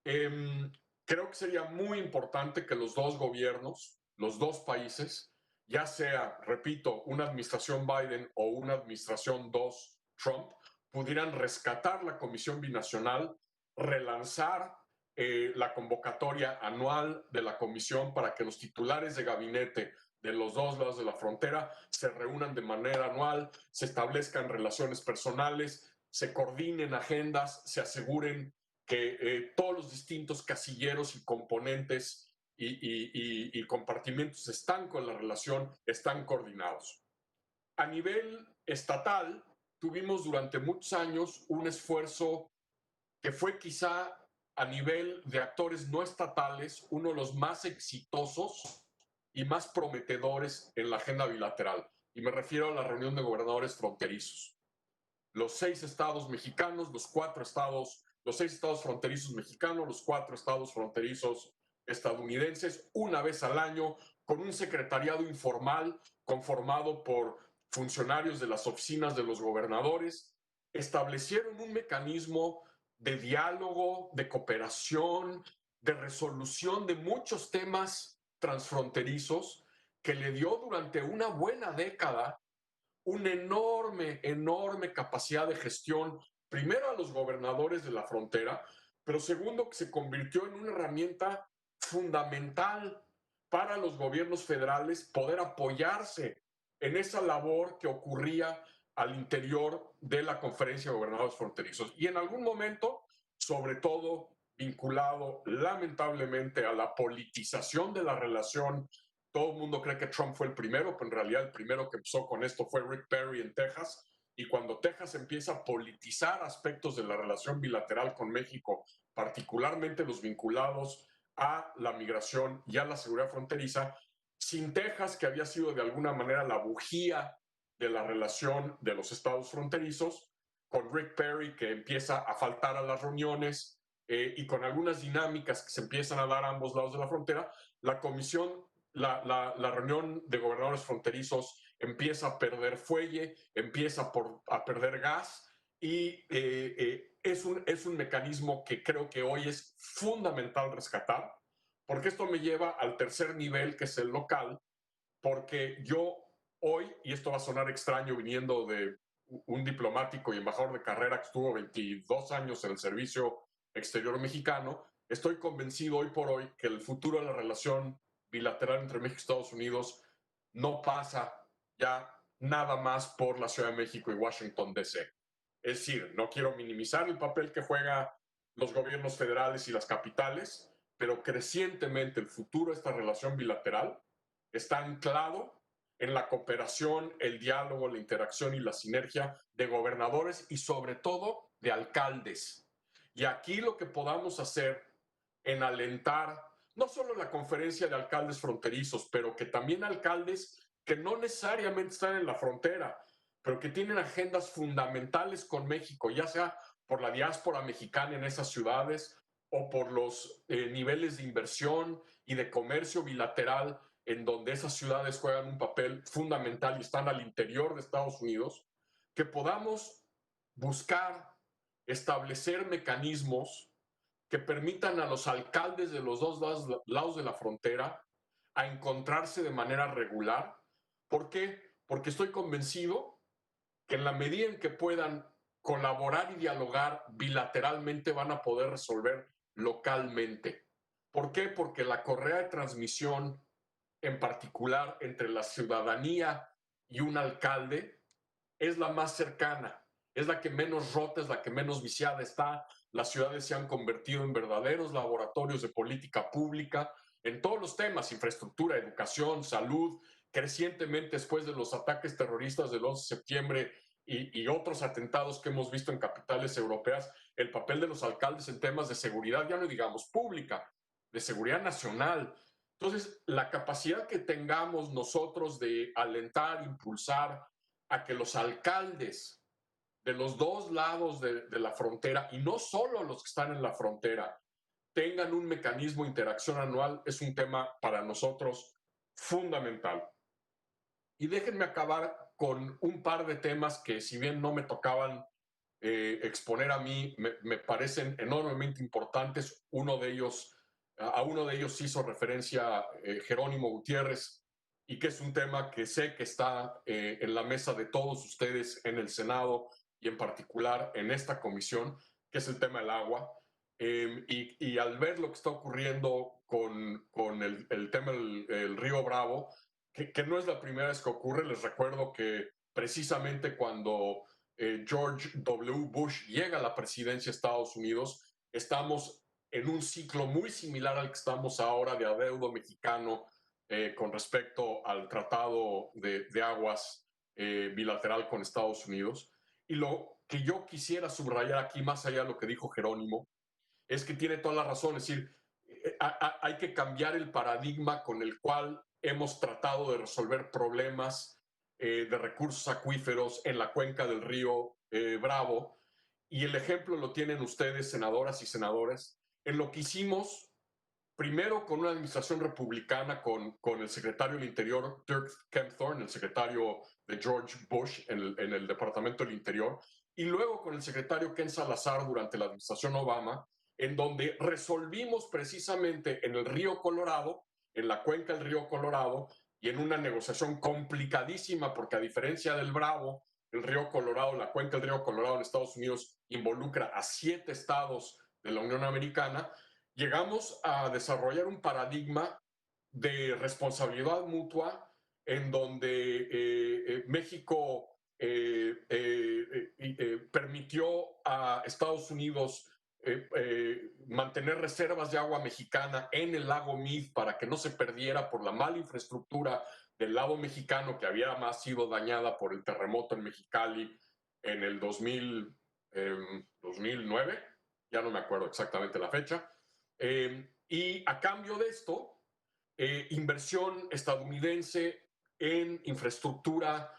Creo que sería muy importante que los dos gobiernos, los dos países, ya sea, repito, una administración Biden o una administración 2 Trump, pudieran rescatar la Comisión Binacional, relanzar la convocatoria anual de la Comisión para que los titulares de gabinete de los dos lados de la frontera se reúnan de manera anual, se establezcan relaciones personales, se coordinen agendas, se aseguren que todos los distintos casilleros y componentes y compartimentos están con la relación, están coordinados. A nivel estatal, tuvimos durante muchos años un esfuerzo que fue quizá a nivel de actores no estatales uno de los más exitosos y más prometedores en la agenda bilateral. Y me refiero a la reunión de gobernadores fronterizos. Los 6 estados mexicanos, los 6 estados fronterizos mexicanos, los 4 estados fronterizos estadounidenses, una vez al año, con un secretariado informal conformado por funcionarios de las oficinas de los gobernadores, establecieron un mecanismo de diálogo, de cooperación, de resolución de muchos temas transfronterizos que le dio durante una buena década una enorme capacidad de gestión, primero a los gobernadores de la frontera, pero segundo que se convirtió en una herramienta fundamental para los gobiernos federales poder apoyarse en esa labor que ocurría al interior de la Conferencia de Gobernadores Fronterizos. Y en algún momento, sobre todo vinculado lamentablemente a la politización de la relación. Todo el mundo cree que Trump fue el primero, pero en realidad el primero que empezó con esto fue Rick Perry en Texas. Y cuando Texas empieza a politizar aspectos de la relación bilateral con México, particularmente los vinculados a la migración y a la seguridad fronteriza, sin Texas, que había sido de alguna manera la bujía de la relación de los estados fronterizos, con Rick Perry, que empieza a faltar a las reuniones y con algunas dinámicas que se empiezan a dar a ambos lados de la frontera, la comisión, la reunión de gobernadores fronterizos empieza a perder fuelle, empieza a perder gas y es un mecanismo que creo que hoy es fundamental rescatar, porque esto me lleva al tercer nivel, que es el local, porque yo hoy, y esto va a sonar extraño viniendo de un diplomático y embajador de carrera que estuvo 22 años en el servicio exterior mexicano, estoy convencido hoy por hoy que el futuro de la relación bilateral entre México y Estados Unidos no pasa ya nada más por la Ciudad de México y Washington, D.C. Es decir, no quiero minimizar el papel que juegan los gobiernos federales y las capitales, pero crecientemente el futuro de esta relación bilateral está anclado en la cooperación, el diálogo, la interacción y la sinergia de gobernadores y sobre todo de alcaldes. Y aquí lo que podamos hacer en alentar no solo la conferencia de alcaldes fronterizos, pero que también alcaldes que no necesariamente están en la frontera, pero que tienen agendas fundamentales con México, ya sea por la diáspora mexicana en esas ciudades o por los niveles de inversión y de comercio bilateral en donde esas ciudades juegan un papel fundamental y están al interior de Estados Unidos, que podamos buscar establecer mecanismos que permitan a los alcaldes de los dos lados de la frontera a encontrarse de manera regular. ¿Por qué? Porque estoy convencido que en la medida en que puedan colaborar y dialogar bilateralmente van a poder resolver localmente. ¿Por qué? Porque la correa de transmisión, en particular entre la ciudadanía y un alcalde, es la más cercana, es la que menos rota, es la que menos viciada está. Las ciudades se han convertido en verdaderos laboratorios de política pública en todos los temas: infraestructura, educación, salud. Crecientemente, después de los ataques terroristas del 11 de septiembre y otros atentados que hemos visto en capitales europeas, el papel de los alcaldes en temas de seguridad, ya no digamos pública, de seguridad nacional. Entonces, la capacidad que tengamos nosotros de alentar, impulsar a que los alcaldes de los dos lados de la frontera, y no solo los que están en la frontera, tengan un mecanismo de interacción anual, es un tema para nosotros fundamental. Y déjenme acabar con un par de temas que, si bien no me tocaban exponer a mí, me parecen enormemente importantes. A uno de ellos hizo referencia Jerónimo Gutiérrez, y que es un tema que sé que está en la mesa de todos ustedes en el Senado y en particular en esta comisión, que es el tema del agua. Y al ver lo que está ocurriendo con el tema del río Bravo, que no es la primera vez que ocurre. Les recuerdo que precisamente cuando George W. Bush llega a la presidencia de Estados Unidos, estamos en un ciclo muy similar al que estamos ahora de adeudo mexicano con respecto al tratado de aguas bilateral con Estados Unidos. Y lo que yo quisiera subrayar aquí, más allá de lo que dijo Jerónimo, es que tiene toda la razón. Es decir, hay que cambiar el paradigma con el cual hemos tratado de resolver problemas de recursos acuíferos en la cuenca del río Bravo. Y el ejemplo lo tienen ustedes, senadoras y senadores, en lo que hicimos primero con una administración republicana, con el secretario del Interior, Dirk Kempthorne, el secretario de George Bush en el Departamento del Interior, y luego con el secretario Ken Salazar durante la administración Obama, en donde resolvimos precisamente en el río Colorado, en la cuenca del río Colorado, y en una negociación complicadísima, porque a diferencia del Bravo, el río Colorado, la cuenca del río Colorado en Estados Unidos involucra a 7 estados de la Unión Americana, llegamos a desarrollar un paradigma de responsabilidad mutua en donde México permitió a Estados Unidos mantener reservas de agua mexicana en el lago Mead para que no se perdiera por la mala infraestructura del lado mexicano que había más sido dañada por el terremoto en Mexicali en el 2009, ya no me acuerdo exactamente la fecha, y a cambio de esto, inversión estadounidense en infraestructura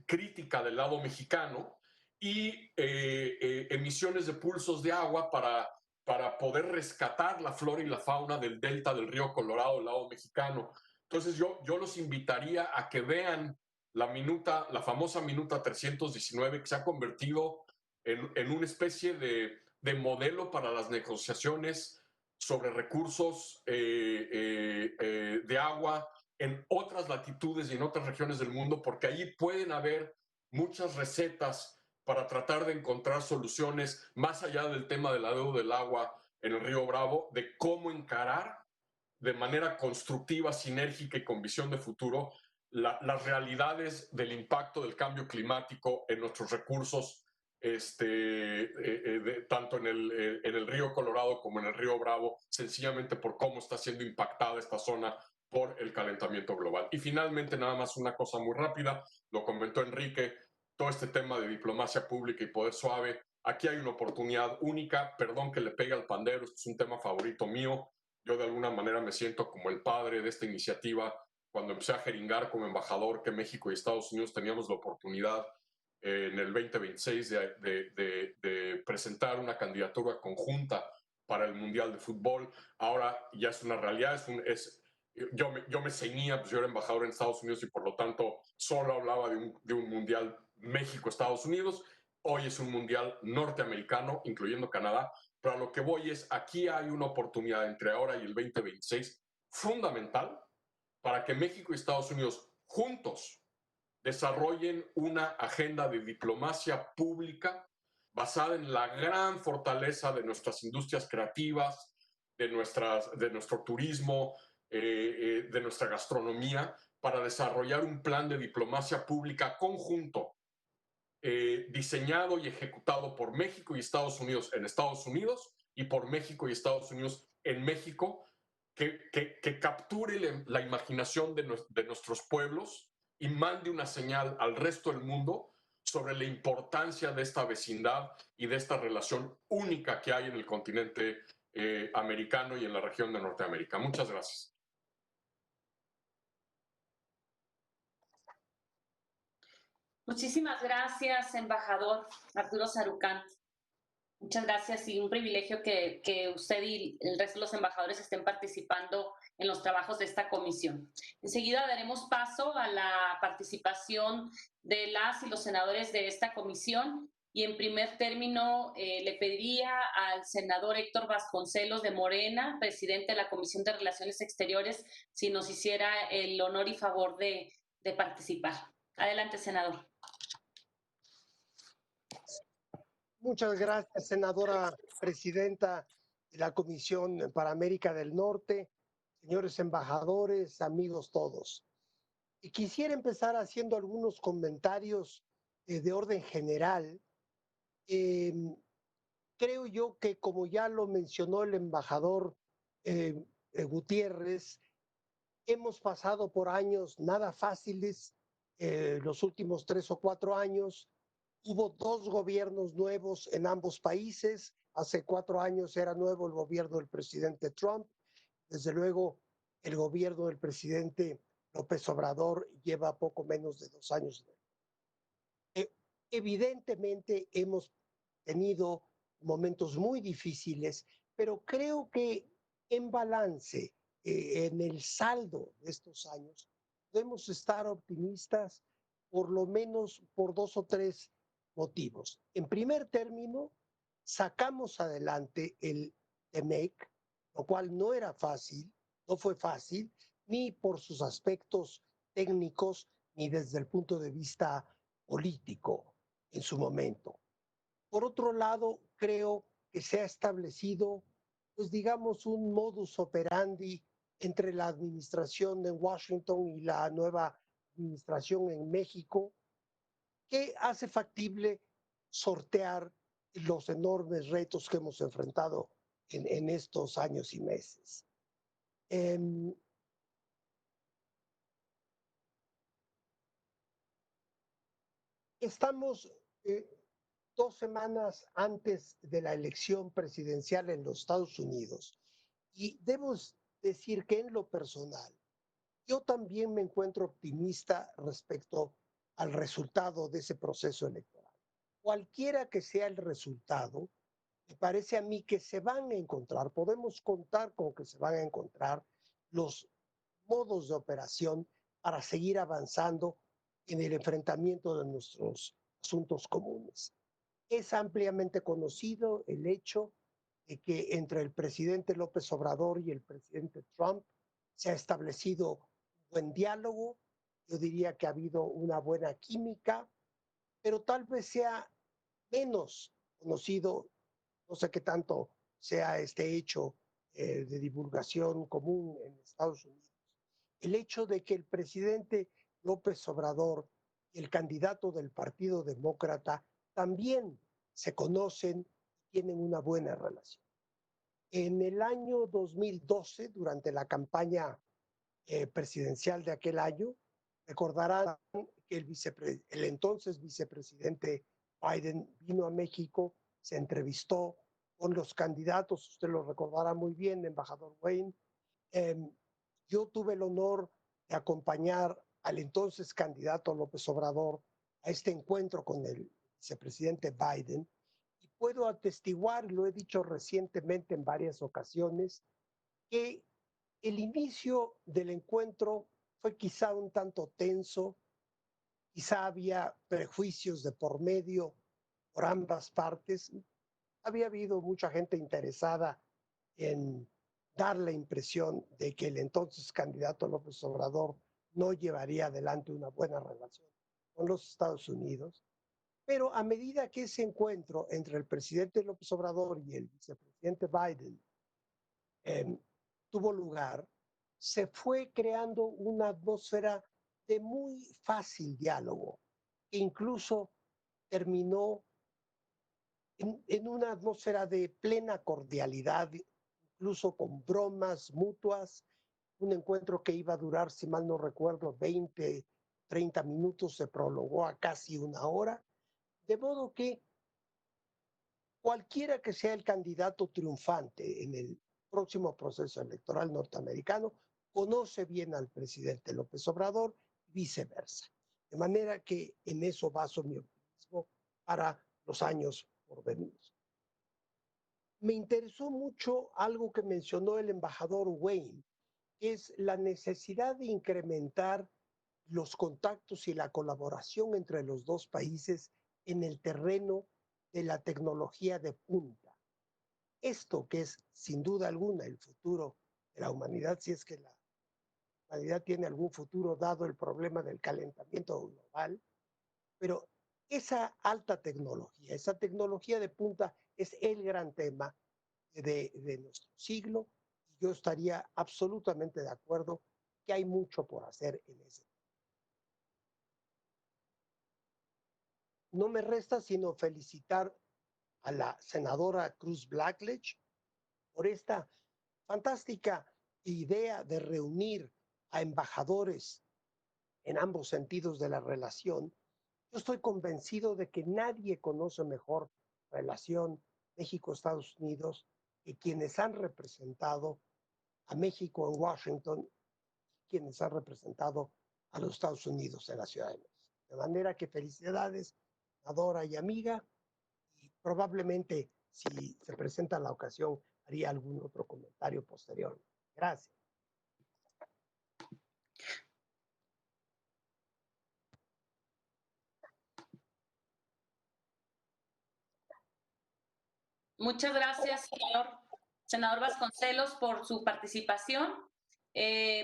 crítica del lado mexicano y emisiones de pulsos de agua para poder rescatar la flora y la fauna del delta del río Colorado del lado mexicano. Entonces yo los invitaría a que vean la famosa minuta 319, que se ha convertido en una especie de modelo para las negociaciones sobre recursos de agua en otras latitudes y en otras regiones del mundo, porque allí pueden haber muchas recetas para tratar de encontrar soluciones más allá del tema de la deuda del agua en el río Bravo, de cómo encarar de manera constructiva, sinérgica y con visión de futuro las realidades del impacto del cambio climático en nuestros recursos, tanto en el río Colorado como en el río Bravo, sencillamente por cómo está siendo impactada esta zona por el calentamiento global. Y finalmente, nada más una cosa muy rápida, lo comentó Enrique, todo este tema de diplomacia pública y poder suave, aquí hay una oportunidad única, perdón que le pegue al pandero, este es un tema favorito mío, yo de alguna manera me siento como el padre de esta iniciativa, cuando empecé a jeringar como embajador que México y Estados Unidos teníamos la oportunidad en el 2026 de presentar una candidatura conjunta para el Mundial de Fútbol. Ahora ya es una realidad, yo me ceñía, pues yo era embajador en Estados Unidos y por lo tanto solo hablaba de un Mundial México-Estados Unidos. Hoy es un Mundial norteamericano, incluyendo Canadá, pero a lo que voy es, aquí hay una oportunidad entre ahora y el 2026 fundamental para que México y Estados Unidos juntos desarrollen una agenda de diplomacia pública basada en la gran fortaleza de nuestras industrias creativas, de nuestro turismo, de nuestra gastronomía, para desarrollar un plan de diplomacia pública conjunto, diseñado y ejecutado por México y Estados Unidos en Estados Unidos y por México y Estados Unidos en México, que capture la imaginación de nuestros pueblos y mande una señal al resto del mundo sobre la importancia de esta vecindad y de esta relación única que hay en el continente americano y en la región de Norteamérica. Muchas gracias. Muchísimas gracias, embajador Arturo Sarucán. Muchas gracias y un privilegio que usted y el resto de los embajadores estén participando en los trabajos de esta comisión. Enseguida daremos paso a la participación de las y los senadores de esta comisión y en primer término le pediría al senador Héctor Vasconcelos de Morena, presidente de la Comisión de Relaciones Exteriores, si nos hiciera el honor y favor de participar. Adelante, senador. Muchas gracias, senadora presidenta de la Comisión para América del Norte, señores embajadores, amigos todos. Y quisiera empezar haciendo algunos comentarios de orden general. Creo yo que, como ya lo mencionó el embajador Gutiérrez, hemos pasado por años nada fáciles, los últimos 3 o 4 años. Hubo 2 gobiernos nuevos en ambos países. Hace 4 años era nuevo el gobierno del presidente Trump. Desde luego, el gobierno del presidente López Obrador lleva poco menos de 2 años. Evidentemente, hemos tenido momentos muy difíciles, pero creo que En balance, en el saldo de estos años, podemos estar optimistas por lo menos por 2 o 3 motivos. En primer término, sacamos adelante el TEMEC, lo cual no era fácil, no fue fácil, ni por sus aspectos técnicos, ni desde el punto de vista político en su momento. Por otro lado, creo que se ha establecido, pues digamos, un modus operandi entre la administración en Washington y la nueva administración en México, que hace factible sortear los enormes retos que hemos enfrentado en estos años y meses. Estamos 2 semanas antes de la elección presidencial en los Estados Unidos y debo decir que en lo personal, yo también me encuentro optimista respecto al resultado de ese proceso electoral. Cualquiera que sea el resultado, me parece a mí que se van a encontrar, podemos contar con que se van a encontrar los modos de operación para seguir avanzando en el enfrentamiento de nuestros asuntos comunes. Es ampliamente conocido el hecho de que entre el presidente López Obrador y el presidente Trump se ha establecido un buen diálogo. Yo diría que ha habido una buena química, pero tal vez sea menos conocido, no sé qué tanto sea este hecho de divulgación común en Estados Unidos. El hecho de que el presidente López Obrador y el candidato del Partido Demócrata también se conocen y tienen una buena relación. En el año 2012, durante la campaña presidencial de aquel año, recordarán que el entonces vicepresidente Biden vino a México, se entrevistó con los candidatos, usted lo recordará muy bien, embajador Wayne. Yo tuve el honor de acompañar al entonces candidato López Obrador a este encuentro con el vicepresidente Biden y puedo atestiguar, lo he dicho recientemente en varias ocasiones, que el inicio del encuentro fue quizá un tanto tenso, quizá había prejuicios de por medio por ambas partes, había habido mucha gente interesada en dar la impresión de que el entonces candidato López Obrador no llevaría adelante una buena relación con los Estados Unidos. Pero a medida que ese encuentro entre el presidente López Obrador y el vicepresidente Biden tuvo lugar, se fue creando una atmósfera de muy fácil diálogo, que incluso terminó en una atmósfera de plena cordialidad, incluso con bromas mutuas, un encuentro que iba a durar, si mal no recuerdo, 20, 30 minutos, se prolongó a casi una hora, de modo que cualquiera que sea el candidato triunfante en el próximo proceso electoral norteamericano, conoce bien al presidente López Obrador y viceversa. De manera que en eso baso mi optimismo para los años por venir. Me interesó mucho algo que mencionó el embajador Wayne, que es la necesidad de incrementar los contactos y la colaboración entre los dos países en el terreno de la tecnología de punta. Esto que es sin duda alguna el futuro de la humanidad, si es que la humanidad tiene algún futuro dado el problema del calentamiento global, pero esa alta tecnología, esa tecnología de punta es el gran tema de nuestro siglo y yo estaría absolutamente de acuerdo que hay mucho por hacer en ese. No me resta sino felicitar a la senadora Cruz Blackledge por esta fantástica idea de reunir a embajadores en ambos sentidos de la relación. Yo estoy convencido de que nadie conoce mejor relación México-Estados Unidos que quienes han representado a México en Washington, quienes han representado a los Estados Unidos en la Ciudad de México. De manera que felicidades, senadora y amiga, y probablemente si se presenta la ocasión haría algún otro comentario posterior. Gracias. Muchas gracias, senador Vasconcelos, por su participación.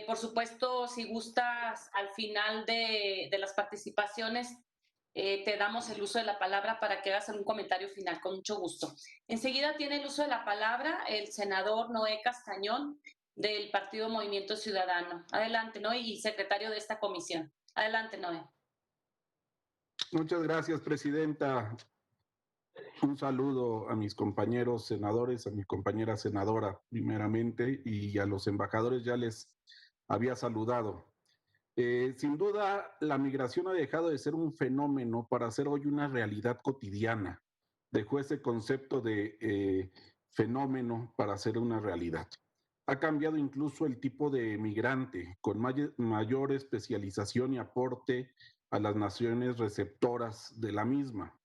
Por supuesto, si gustas, al final de las participaciones, te damos el uso de la palabra para que hagas un comentario final, con mucho gusto. Enseguida tiene el uso de la palabra el senador Noé Castañón, del Partido Movimiento Ciudadano. Adelante, Noé, y secretario de esta comisión. Adelante, Noé. Muchas gracias, presidenta. Un saludo a mis compañeros senadores, a mi compañera senadora primeramente, y a los embajadores ya les había saludado. Sin duda, la migración ha dejado de ser un fenómeno para ser hoy una realidad cotidiana. Dejó ese concepto de fenómeno para ser una realidad. Ha cambiado incluso el tipo de migrante, con mayor especialización y aporte a las naciones receptoras de la misma.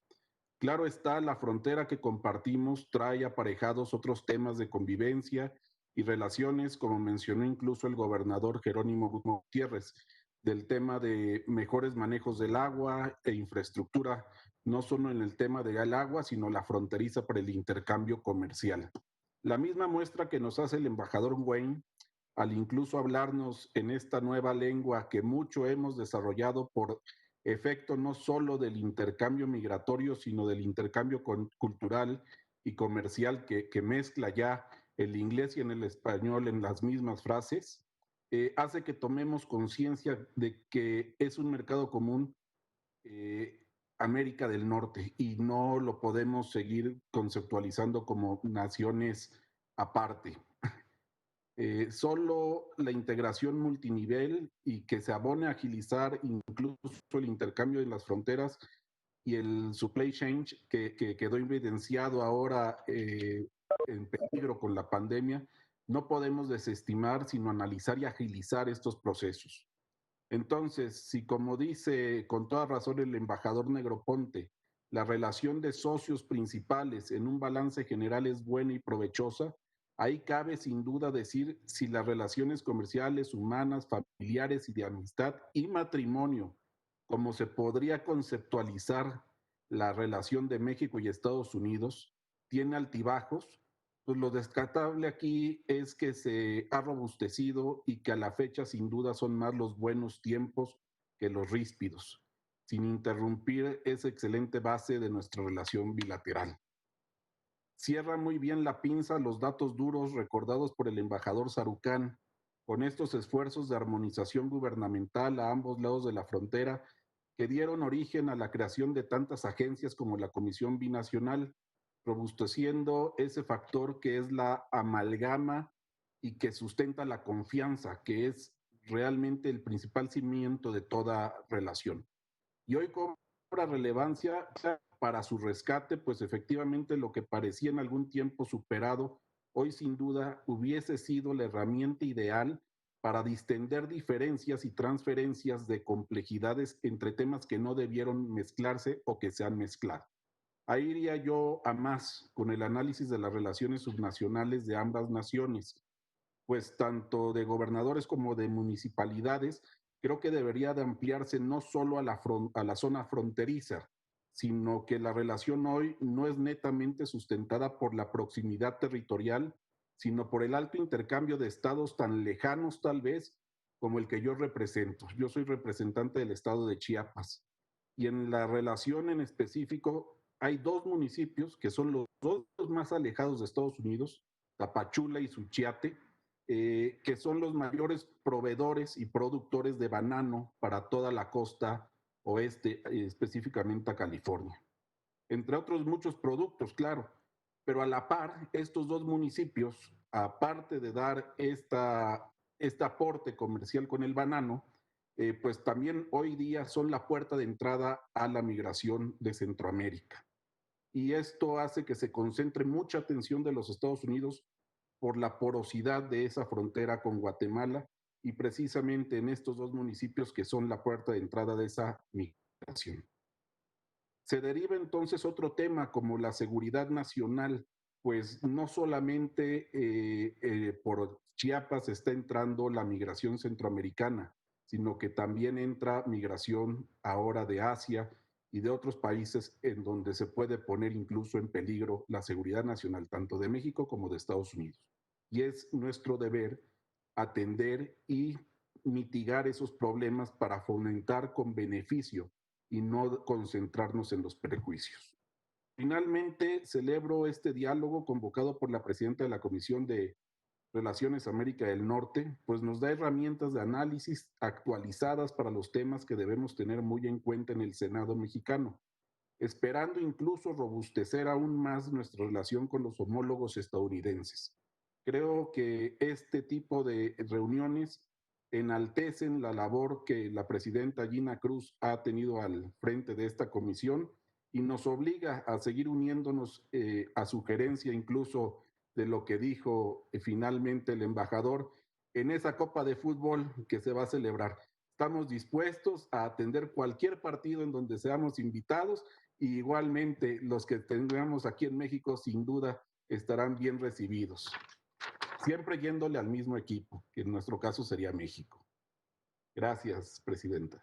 Claro está, la frontera que compartimos trae aparejados otros temas de convivencia y relaciones, como mencionó incluso el gobernador Jerónimo Gutiérrez, del tema de mejores manejos del agua e infraestructura, no solo en el tema del agua, sino la fronteriza para el intercambio comercial. La misma muestra que nos hace el embajador Wayne, al incluso hablarnos en esta nueva lengua que mucho hemos desarrollado por efecto no solo del intercambio migratorio, sino del intercambio cultural y comercial que mezcla ya el inglés y en el español en las mismas frases, hace que tomemos conciencia de que es un mercado común América del Norte y no lo podemos seguir conceptualizando como naciones aparte. Solo la integración multinivel y que se abone a agilizar incluso el intercambio de las fronteras y el supply chain que quedó evidenciado ahora en peligro con la pandemia, no podemos desestimar, sino analizar y agilizar estos procesos. Entonces, si como dice con toda razón el embajador Negroponte, la relación de socios principales en un balance general es buena y provechosa, ahí cabe sin duda decir si las relaciones comerciales, humanas, familiares y de amistad y matrimonio, como se podría conceptualizar la relación de México y Estados Unidos, tiene altibajos, pues lo descartable aquí es que se ha robustecido y que a la fecha sin duda son más los buenos tiempos que los ríspidos, sin interrumpir esa excelente base de nuestra relación bilateral. Cierra muy bien la pinza los datos duros recordados por el embajador Sarucán, con estos esfuerzos de armonización gubernamental a ambos lados de la frontera que dieron origen a la creación de tantas agencias como la Comisión Binacional, robusteciendo ese factor que es la amalgama y que sustenta la confianza, que es realmente el principal cimiento de toda relación. Y hoy cobra relevancia para su rescate, pues efectivamente lo que parecía en algún tiempo superado, hoy sin duda hubiese sido la herramienta ideal para distender diferencias y transferencias de complejidades entre temas que no debieron mezclarse o que se han mezclado. Ahí iría yo a más con el análisis de las relaciones subnacionales de ambas naciones, pues tanto de gobernadores como de municipalidades, creo que debería de ampliarse no solo a la zona fronteriza, sino que la relación hoy no es netamente sustentada por la proximidad territorial, sino por el alto intercambio de estados tan lejanos tal vez como el que yo represento. Yo soy representante del estado de Chiapas y en la relación en específico hay dos municipios que son los dos más alejados de Estados Unidos, Tapachula y Suchiate, que son los mayores proveedores y productores de banano para toda la costa oeste, específicamente a California. Entre otros muchos productos, claro, pero a la par, estos dos municipios, aparte de dar este aporte comercial con el banano, pues también hoy día son la puerta de entrada a la migración de Centroamérica. Y esto hace que se concentre mucha atención de los Estados Unidos por la porosidad de esa frontera con Guatemala y precisamente en estos dos municipios que son la puerta de entrada de esa migración. Se deriva entonces otro tema como la seguridad nacional pues no solamente por Chiapas está entrando la migración centroamericana, sino que también entra migración ahora de Asia y de otros países en donde se puede poner incluso en peligro la seguridad nacional, tanto de México como de Estados Unidos. Y es nuestro deber atender y mitigar esos problemas para fomentar con beneficio y no concentrarnos en los prejuicios. Finalmente, celebro este diálogo convocado por la presidenta de la Comisión de Relaciones América del Norte, pues nos da herramientas de análisis actualizadas para los temas que debemos tener muy en cuenta en el Senado mexicano, esperando incluso robustecer aún más nuestra relación con los homólogos estadounidenses. Creo que este tipo de reuniones enaltecen la labor que la presidenta Gina Cruz ha tenido al frente de esta comisión y nos obliga a seguir uniéndonos a sugerencia incluso de lo que dijo finalmente el embajador en esa Copa de Fútbol que se va a celebrar. Estamos dispuestos a atender cualquier partido en donde seamos invitados y igualmente los que tengamos aquí en México sin duda estarán bien recibidos. Siempre yéndole al mismo equipo, que en nuestro caso sería México. Gracias, presidenta.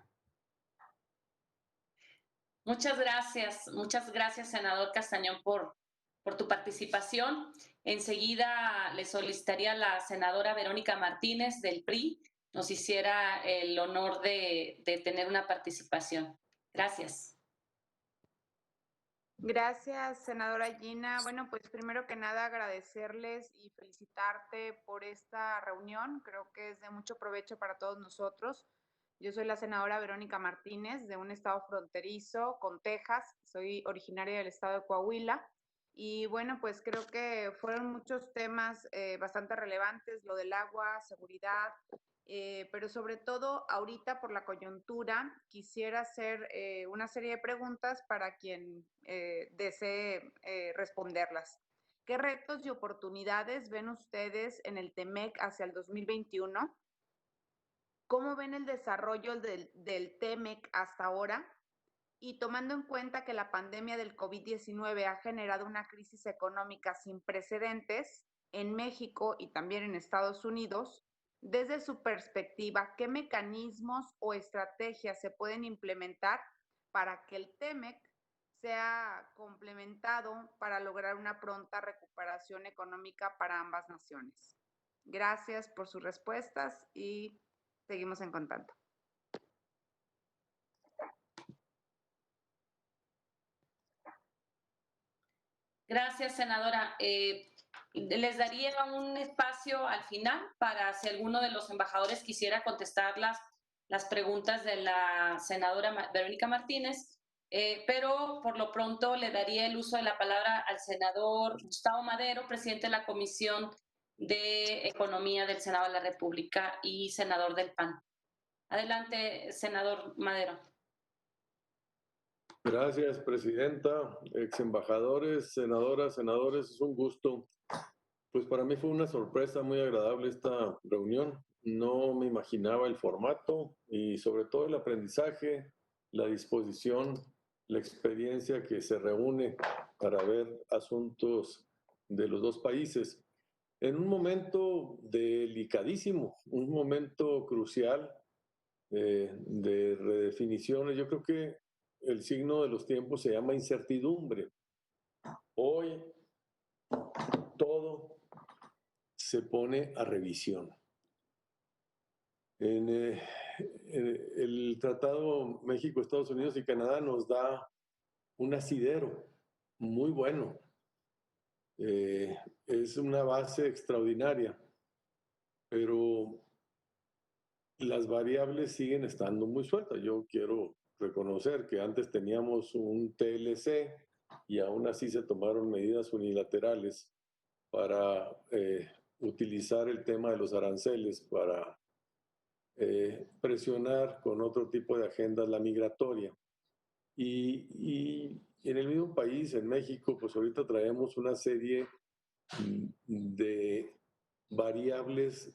Muchas gracias, senador Castañón, por tu participación. Enseguida le solicitaría a la senadora Verónica Martínez del PRI nos hiciera el honor de tener una participación. Gracias. Gracias, senadora Gina. Bueno, pues primero que nada agradecerles y felicitarte por esta reunión. Creo que es de mucho provecho para todos nosotros. Yo soy la senadora Verónica Martínez de un estado fronterizo con Texas. Soy originaria del estado de Coahuila. Y bueno, pues creo que fueron muchos temas bastante relevantes, lo del agua, seguridad, pero sobre todo ahorita por la coyuntura quisiera hacer una serie de preguntas para quien desee responderlas. ¿Qué retos y oportunidades ven ustedes en el TEMEC hacia el 2021? ¿Cómo ven el desarrollo del TEMEC hasta ahora? Y tomando en cuenta que la pandemia del COVID-19 ha generado una crisis económica sin precedentes en México y también en Estados Unidos, desde su perspectiva, ¿qué mecanismos o estrategias se pueden implementar para que el TEMEC sea complementado para lograr una pronta recuperación económica para ambas naciones? Gracias por sus respuestas y seguimos en contacto. Gracias, senadora. Les daría un espacio al final para si alguno de los embajadores quisiera contestar las preguntas de la senadora Verónica Martínez, pero por lo pronto le daría el uso de la palabra al senador Gustavo Madero, presidente de la Comisión de Economía del Senado de la República y senador del PAN. Adelante, senador Madero. Gracias, presidenta, ex embajadores, senadoras, senadores, es un gusto. Pues para mí fue una sorpresa muy agradable esta reunión. No me imaginaba el formato y sobre todo el aprendizaje, la disposición, la experiencia que se reúne para ver asuntos de los dos países. En un momento delicadísimo, un momento crucial de redefiniciones, yo creo que el signo de los tiempos se llama incertidumbre. Hoy todo se pone a revisión. En el Tratado México, Estados Unidos y Canadá nos da un asidero muy bueno. Es una base extraordinaria, pero las variables siguen estando muy sueltas. Yo quiero reconocer que antes teníamos un TLC y aún así se tomaron medidas unilaterales para utilizar el tema de los aranceles para presionar con otro tipo de agendas la migratoria. Y en el mismo país, en México, pues ahorita traemos una serie de variables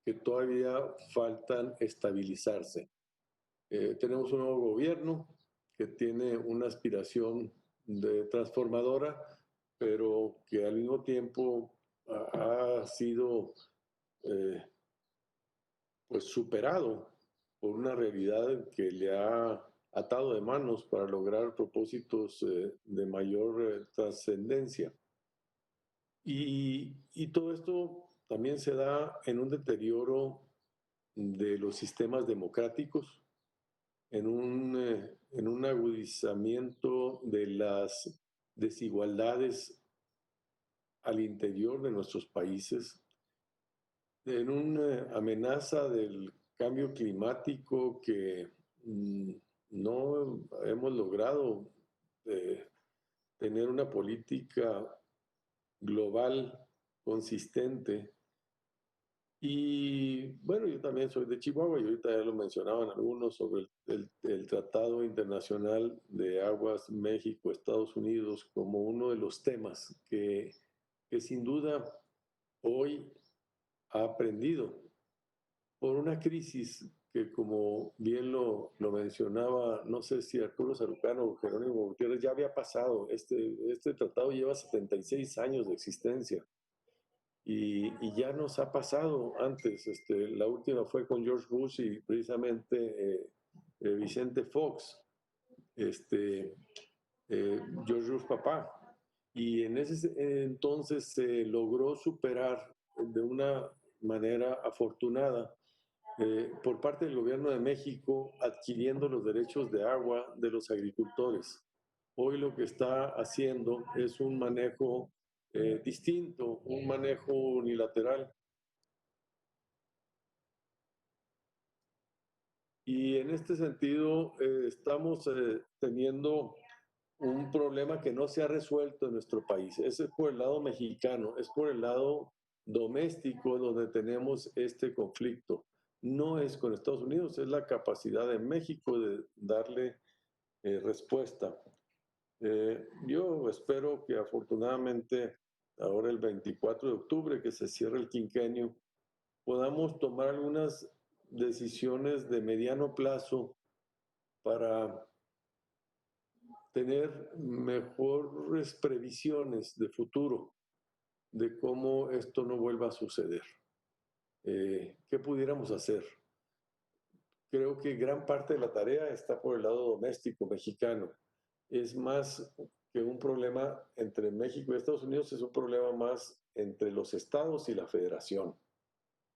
que todavía faltan estabilizarse. Tenemos un nuevo gobierno que tiene una aspiración transformadora, pero que al mismo tiempo ha sido pues superado por una realidad que le ha atado de manos para lograr propósitos de mayor trascendencia. Y todo esto también se da en un deterioro de los sistemas democráticos, en un agudizamiento de las desigualdades al interior de nuestros países, en una amenaza del cambio climático que no hemos logrado tener una política global consistente. Y bueno, yo también soy de Chihuahua y ahorita ya lo mencionaban algunos sobre el Tratado Internacional de Aguas México-Estados Unidos como uno de los temas que sin duda hoy ha aprendido por una crisis que, como bien lo mencionaba, no sé si Arturo Sarucano o Jerónimo Gutiérrez, ya había pasado. Este tratado lleva 76 años de existencia y ya nos ha pasado antes. La última fue con George Bush y precisamente Vicente Fox, George Bush papá. Y en ese entonces se logró superar de una manera afortunada por parte del gobierno de México adquiriendo los derechos de agua de los agricultores. Hoy lo que está haciendo es un manejo distinto, un manejo unilateral. Y en este sentido estamos teniendo un problema que no se ha resuelto en nuestro país. Ese es por el lado mexicano, es por el lado doméstico donde tenemos este conflicto. No es con Estados Unidos, es la capacidad de México de darle respuesta. Yo espero que afortunadamente ahora el 24 de octubre, que se cierra el quinquenio, podamos tomar algunas decisiones de mediano plazo para tener mejores previsiones de futuro de cómo esto no vuelva a suceder. ¿Qué pudiéramos hacer? Creo que gran parte de la tarea está por el lado doméstico mexicano. Es más que un problema entre México y Estados Unidos, es un problema más entre los estados y la federación,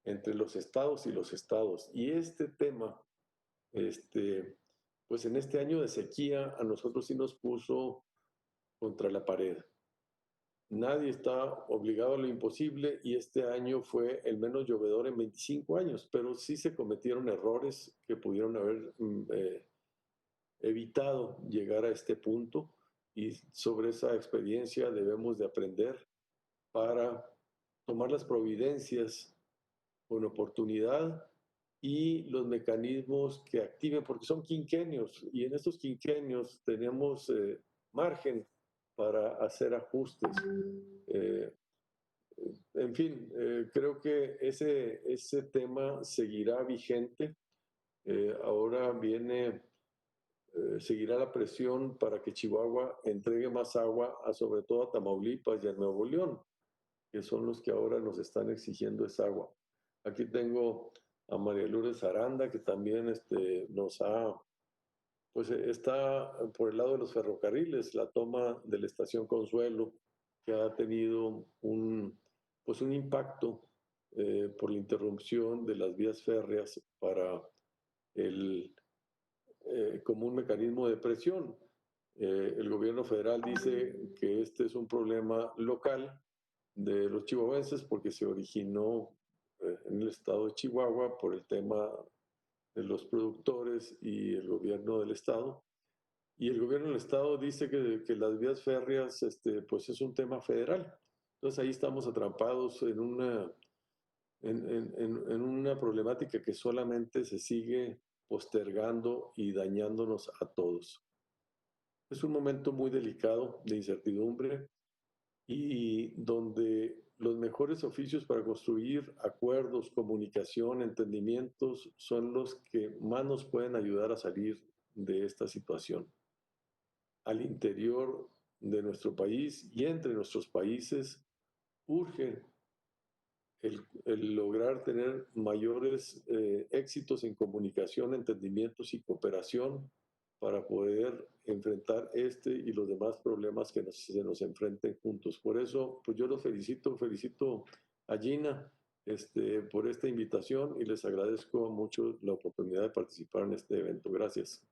entre los estados y los estados. Y este tema, pues en este año de sequía a nosotros sí nos puso contra la pared. Nadie está obligado a lo imposible y este año fue el menos llovedor en 25 años, pero sí se cometieron errores que pudieron haber evitado llegar a este punto y sobre esa experiencia debemos de aprender para tomar las providencias con oportunidad y los mecanismos que activen, porque son quinquenios y en estos quinquenios tenemos margen para hacer ajustes. En fin, creo que ese tema seguirá vigente. Ahora seguirá la presión para que Chihuahua entregue más agua, sobre todo a Tamaulipas y a Nuevo León, que son los que ahora nos están exigiendo esa agua. Aquí tengo a María Lourdes Aranda, que también pues está por el lado de los ferrocarriles, la toma de la estación Consuelo, que ha tenido un impacto por la interrupción de las vías férreas para como un mecanismo de presión. El gobierno federal dice que este es un problema local de los chihuahuenses porque se originó en el estado de Chihuahua por el tema de los productores y el gobierno del estado. Y el gobierno del estado dice que las vías férreas pues es un tema federal. Entonces ahí estamos atrapados en una problemática que solamente se sigue postergando y dañándonos a todos. Es un momento muy delicado de incertidumbre y donde los mejores oficios para construir acuerdos, comunicación, entendimientos son los que más nos pueden ayudar a salir de esta situación. Al interior de nuestro país y entre nuestros países, urge el lograr tener mayores éxitos en comunicación, entendimientos y cooperación para poder enfrentar este y los demás problemas que se nos enfrenten juntos. Por eso, pues yo los felicito a Gina por esta invitación y les agradezco mucho la oportunidad de participar en este evento. Gracias.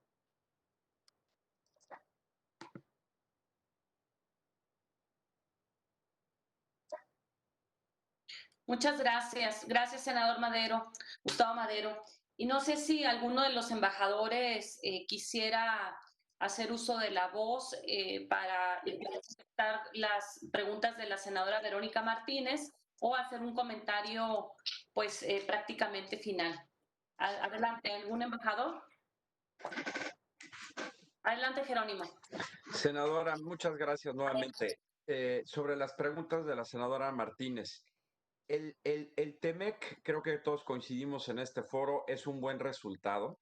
Muchas gracias. Gracias, senador Madero, Gustavo Madero. Y no sé si alguno de los embajadores quisiera hacer uso de la voz para contestar las preguntas de la senadora Verónica Martínez o hacer un comentario, pues, prácticamente final. Adelante, ¿algún embajador? Adelante, Jerónimo. Senadora, muchas gracias nuevamente. Sobre las preguntas de la senadora Martínez. El TEMEC, creo que todos coincidimos en este foro, es un buen resultado.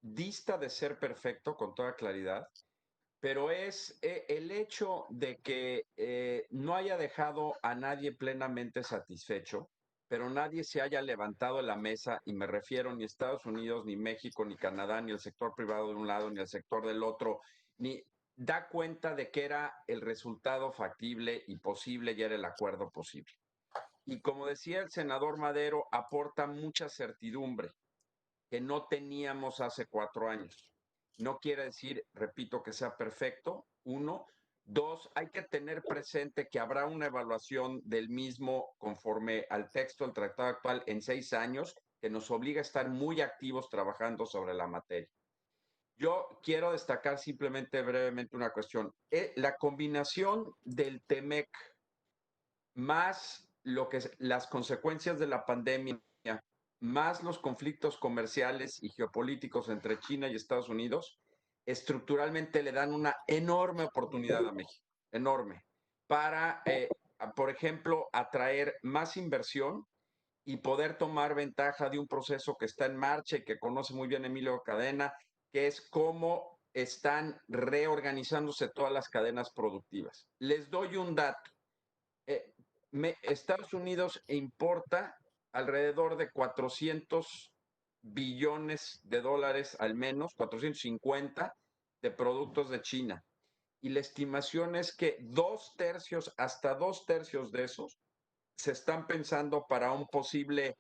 Dista de ser perfecto, con toda claridad, pero es el hecho de que no haya dejado a nadie plenamente satisfecho, pero nadie se haya levantado de la mesa, y me refiero ni Estados Unidos, ni México, ni Canadá, ni el sector privado de un lado, ni el sector del otro, ni da cuenta de que era el resultado factible y posible y era el acuerdo posible. Y como decía el senador Madero, aporta mucha certidumbre que no teníamos hace 4 años. No quiere decir, repito, que sea perfecto, 1. 2, hay que tener presente que habrá una evaluación del mismo conforme al texto del tratado actual en 6 años, que nos obliga a estar muy activos trabajando sobre la materia. Yo quiero destacar simplemente brevemente una cuestión. La combinación del TEMEC más las consecuencias de la pandemia, más los conflictos comerciales y geopolíticos entre China y Estados Unidos, estructuralmente le dan una enorme oportunidad a México, enorme, para, por ejemplo, atraer más inversión y poder tomar ventaja de un proceso que está en marcha y que conoce muy bien Emilio Cadena, que es cómo están reorganizándose todas las cadenas productivas. Les doy un dato. Estados Unidos importa alrededor de 400 billones de dólares al menos, 450 de productos de China. Y la estimación es que 2/3, hasta 2/3 de esos, se están pensando para un posible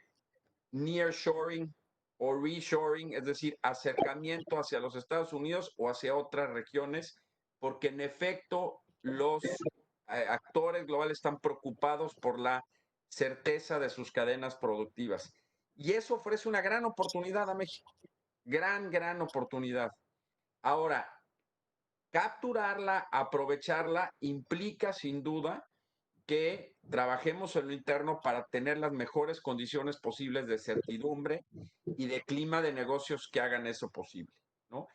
nearshoring o reshoring, es decir, acercamiento hacia los Estados Unidos o hacia otras regiones, porque en efecto los actores globales están preocupados por la certeza de sus cadenas productivas. Y eso ofrece una gran oportunidad a México. Gran oportunidad. Ahora, capturarla, aprovecharla, implica sin duda que trabajemos en lo interno para tener las mejores condiciones posibles de certidumbre y de clima de negocios que hagan eso posible, ¿no?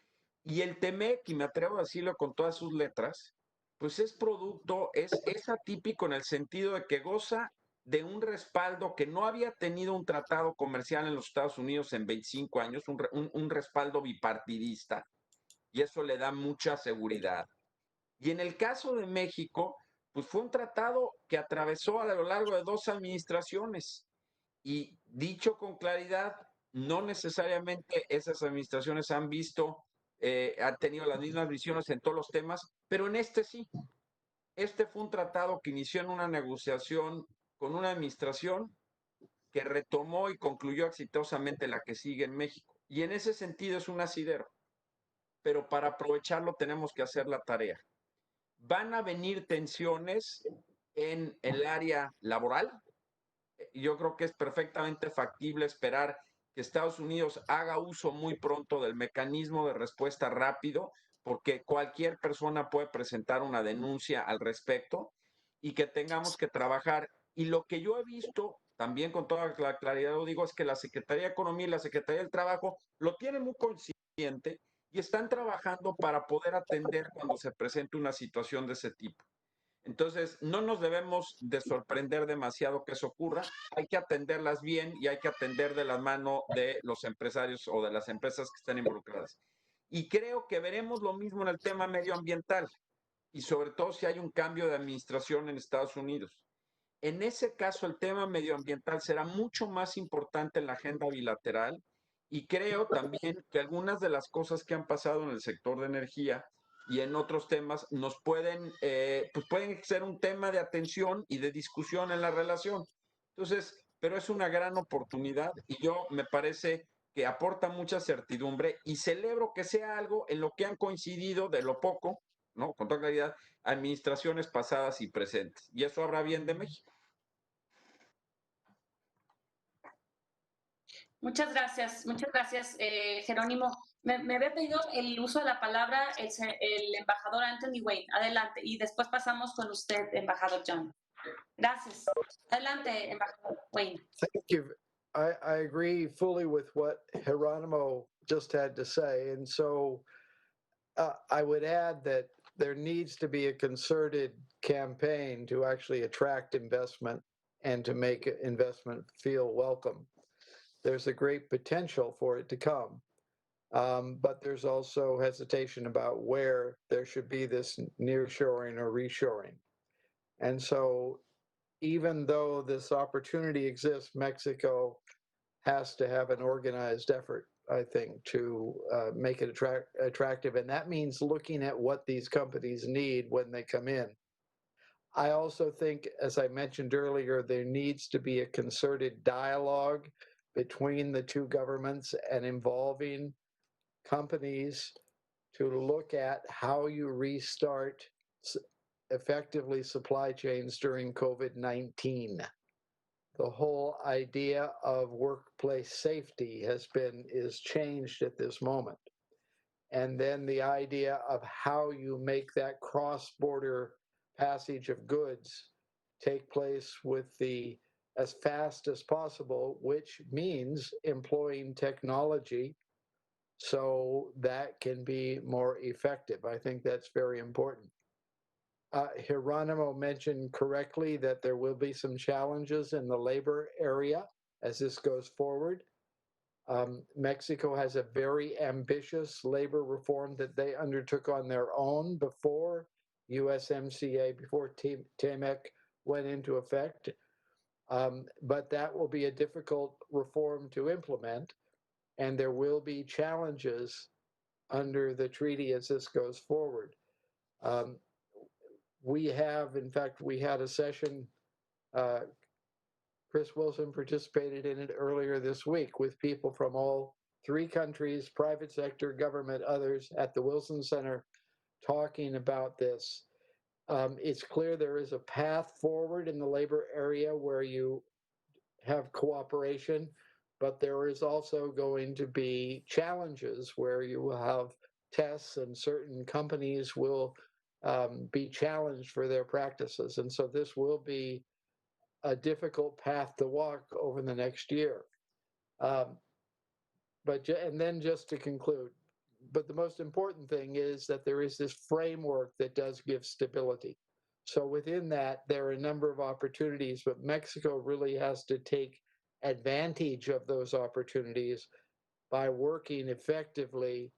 Y el TEMEC, y me atrevo a decirlo con todas sus letras, pues es atípico en el sentido de que goza de un respaldo que no había tenido un tratado comercial en los Estados Unidos en 25 años, un respaldo bipartidista, y eso le da mucha seguridad. Y en el caso de México, pues fue un tratado que atravesó a lo largo de 2 administraciones. Y dicho con claridad, no necesariamente esas administraciones han tenido las mismas visiones en todos los temas, pero en este sí. Este fue un tratado que inició en una negociación con una administración que retomó y concluyó exitosamente la que sigue en México. Y en ese sentido es un asidero. Pero para aprovecharlo tenemos que hacer la tarea. Van a venir tensiones en el área laboral. Yo creo que es perfectamente factible esperar que Estados Unidos haga uso muy pronto del mecanismo de respuesta rápido, porque cualquier persona puede presentar una denuncia al respecto y que tengamos que trabajar. Y lo que yo he visto, también con toda la claridad lo digo, es que la Secretaría de Economía y la Secretaría del Trabajo lo tienen muy consciente y están trabajando para poder atender cuando se presente una situación de ese tipo. Entonces, no nos debemos de sorprender demasiado que eso ocurra, hay que atenderlas bien y hay que atender de la mano de los empresarios o de las empresas que están involucradas. Y creo que veremos lo mismo en el tema medioambiental. y sobre todo si hay un cambio de administración en Estados Unidos. En ese caso, el tema medioambiental será mucho más importante en la agenda bilateral y creo también que algunas de las cosas que han pasado en el sector de energía y en otros temas nos pueden, pues pueden ser un tema de atención y de discusión en la relación. Entonces, pero es una gran oportunidad y yo me parece que aporta mucha certidumbre y celebro que sea algo en lo que han coincidido de lo poco, ¿no? Con toda claridad, administraciones pasadas y presentes. Y eso habla bien de México. Muchas gracias, Jerónimo. Me había pedido el uso de la palabra el embajador Anthony Wayne. Adelante, y después pasamos con usted, embajador John. Gracias. Adelante, embajador Wayne. Thank you. I agree fully with what Geronimo just had to say. And so I would add that there needs to be a concerted campaign to actually attract investment and to make investment feel welcome. There's a great potential for it to come. But there's also hesitation about where there should be this nearshoring or reshoring. And so even though this opportunity exists, Mexico has to have an organized effort, I think, to make it attractive. And that means looking at what these companies need when they come in. I also think, as I mentioned earlier, there needs to be a concerted dialogue between the two governments and involving companies to look at how you restart effectively supply chains during COVID-19. The whole idea of workplace safety is changed at this moment. And then the idea of how you make that cross-border passage of goods take place as fast as possible, which means employing technology so that can be more effective. I think that's very important. Geronimo mentioned correctly that there will be some challenges in the labor area as this goes forward. Mexico has a very ambitious labor reform that they undertook on their own before USMCA, before TMEC went into effect. But that will be a difficult reform to implement, and there will be challenges under the treaty as this goes forward. We had a session, Chris Wilson participated in it earlier this week with people from all three countries, private sector, government, others, at the Wilson Center talking about this. It's clear there is a path forward in the labor area where you have cooperation, but there is also going to be challenges where you will have tests and certain companies will be challenged for their practices. And so this will be a difficult path to walk over the next year. And then just to conclude, but the most important thing is that there is this framework that does give stability. So within that, there are a number of opportunities, but Mexico really has to take advantage of those opportunities by working effectively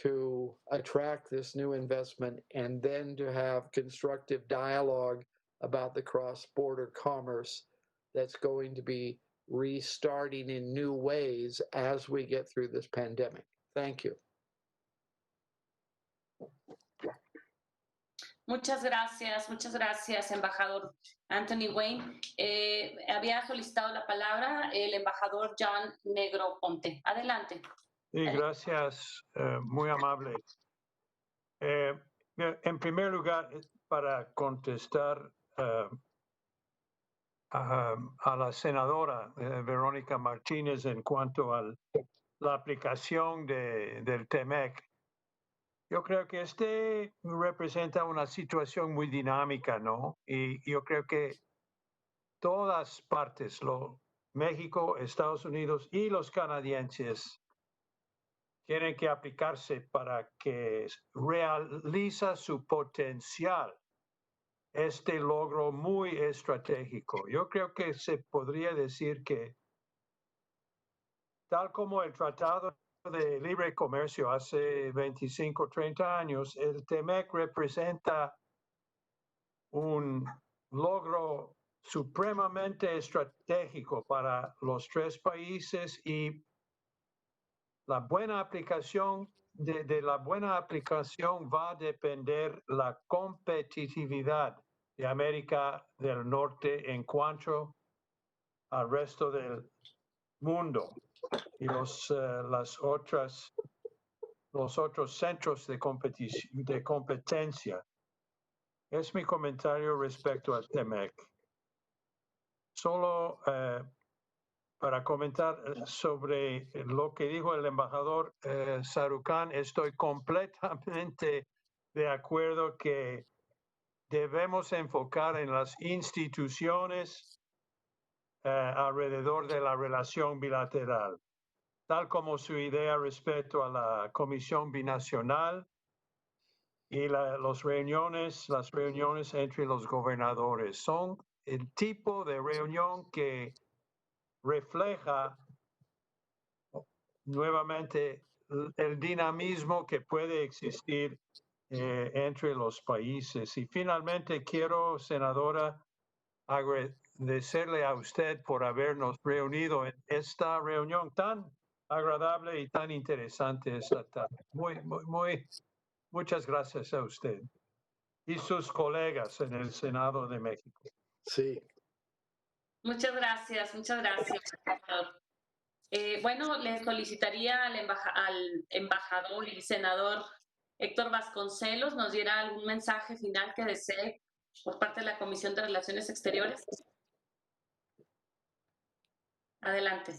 to attract this new investment and then to have constructive dialogue about the cross-border commerce that's going to be restarting in new ways as we get through this pandemic. Thank you. Muchas gracias, embajador Anthony Wayne. Había solicitado la palabra el embajador John Negroponte. Adelante. Sí, gracias, muy amable. En primer lugar, para contestar a la senadora Verónica Martínez en cuanto a la aplicación del TMEC, yo creo que representa una situación muy dinámica, ¿no? Y yo creo que todas partes, México, Estados Unidos y los canadienses, tienen que aplicarse para que realiza su potencial logro muy estratégico. Yo creo que se podría decir que tal como el Tratado de libre comercio hace 25, 30 años, el TEMEC representa un logro supremamente estratégico para los tres países y la buena aplicación de la buena aplicación va a depender la competitividad de América del Norte en cuanto al resto del mundo y los otros centros de competencia. Es mi comentario respecto al TEMEC. Solo para comentar sobre lo que dijo el embajador Sarukhan, estoy completamente de acuerdo que debemos enfocar en las instituciones alrededor de la relación bilateral, tal como su idea respecto a la Comisión Binacional y las reuniones entre los gobernadores. Son el tipo de reunión que refleja nuevamente el dinamismo que puede existir entre los países. Y finalmente quiero, senadora, agradecerle a usted por habernos reunido en esta reunión tan agradable y tan interesante esta tarde. Muchas gracias a usted y sus colegas en el Senado de México. Sí. Muchas gracias, embajador. Bueno, le solicitaría al embajador y senador Héctor Vasconcelos nos diera algún mensaje final que desee por parte de la Comisión de Relaciones Exteriores. Adelante.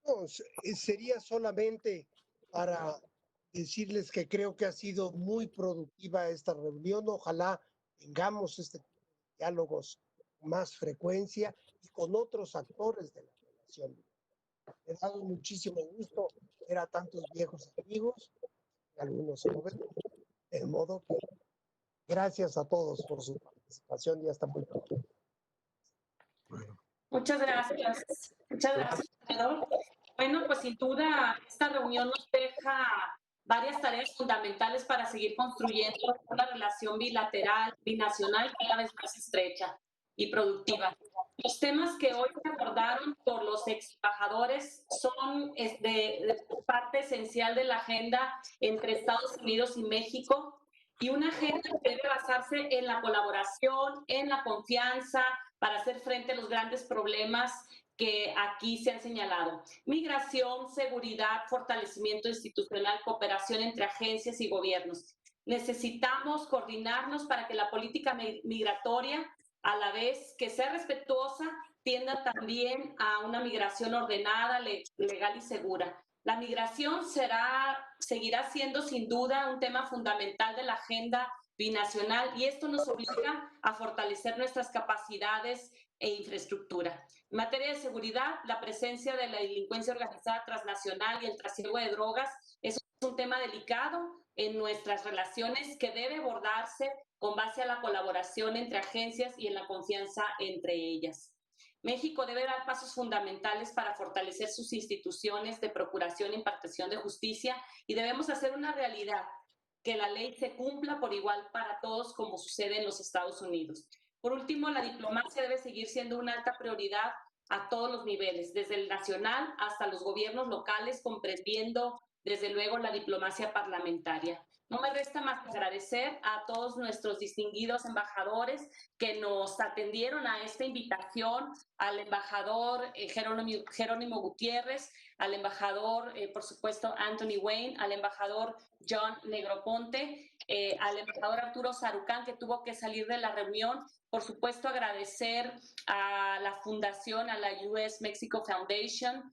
No, sería solamente para decirles que creo que ha sido muy productiva esta reunión. Ojalá tengamos diálogos con más frecuencia y con otros actores de la relación. Me ha dado muchísimo gusto ver a tantos viejos amigos, algunos jóvenes, de modo que gracias a todos por su participación y hasta muy pronto. Muchas gracias, senador. Bueno, pues sin duda esta reunión nos deja varias tareas fundamentales para seguir construyendo una relación bilateral, binacional cada vez más estrecha y productiva. Los temas que hoy se abordaron por los ex embajadores son de parte esencial de la agenda entre Estados Unidos y México, y una agenda que debe basarse en la colaboración, en la confianza, para hacer frente a los grandes problemas que aquí se han señalado. Migración, seguridad, fortalecimiento institucional, cooperación entre agencias y gobiernos. Necesitamos coordinarnos para que la política migratoria, a la vez que sea respetuosa, tienda también a una migración ordenada, legal y segura. La migración seguirá siendo sin duda un tema fundamental de la agenda binacional y esto nos obliga a fortalecer nuestras capacidades e infraestructura. En materia de seguridad, la presencia de la delincuencia organizada transnacional y el trasiego de drogas es un tema delicado en nuestras relaciones que debe abordarse con base a la colaboración entre agencias y en la confianza entre ellas. México debe dar pasos fundamentales para fortalecer sus instituciones de procuración e impartición de justicia y debemos hacer una realidad que la ley se cumpla por igual para todos como sucede en los Estados Unidos. Por último, la diplomacia debe seguir siendo una alta prioridad a todos los niveles, desde el nacional hasta los gobiernos locales, comprendiendo desde luego la diplomacia parlamentaria. No me resta más que agradecer a todos nuestros distinguidos embajadores que nos atendieron a esta invitación, al embajador Jerónimo Gutiérrez, al embajador, por supuesto, Anthony Wayne, al embajador John Negroponte, al embajador Arturo Sarukhan, que tuvo que salir de la reunión. Por supuesto, agradecer a la fundación, a la US Mexico Foundation.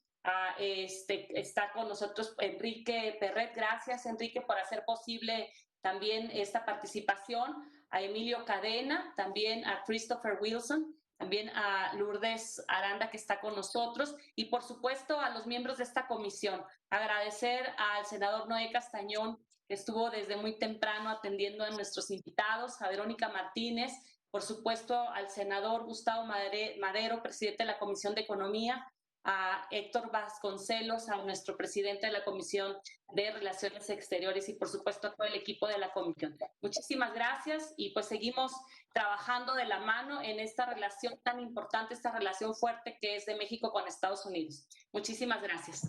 Está con nosotros Enrique Perret. Gracias, Enrique, por hacer posible también esta participación. A Emilio Cadena, también a Christopher Wilson, también a Lourdes Aranda, que está con nosotros, y por supuesto a los miembros de esta comisión. Agradecer al senador Noé Castañón, que estuvo desde muy temprano atendiendo a nuestros invitados, a Verónica Martínez, por supuesto al senador Gustavo Madero, presidente de la Comisión de Economía, a Héctor Vasconcelos, a nuestro presidente de la Comisión de Relaciones Exteriores y por supuesto a todo el equipo de la comisión. Muchísimas gracias y pues seguimos trabajando de la mano en esta relación tan importante, esta relación fuerte que es de México con Estados Unidos. Muchísimas gracias.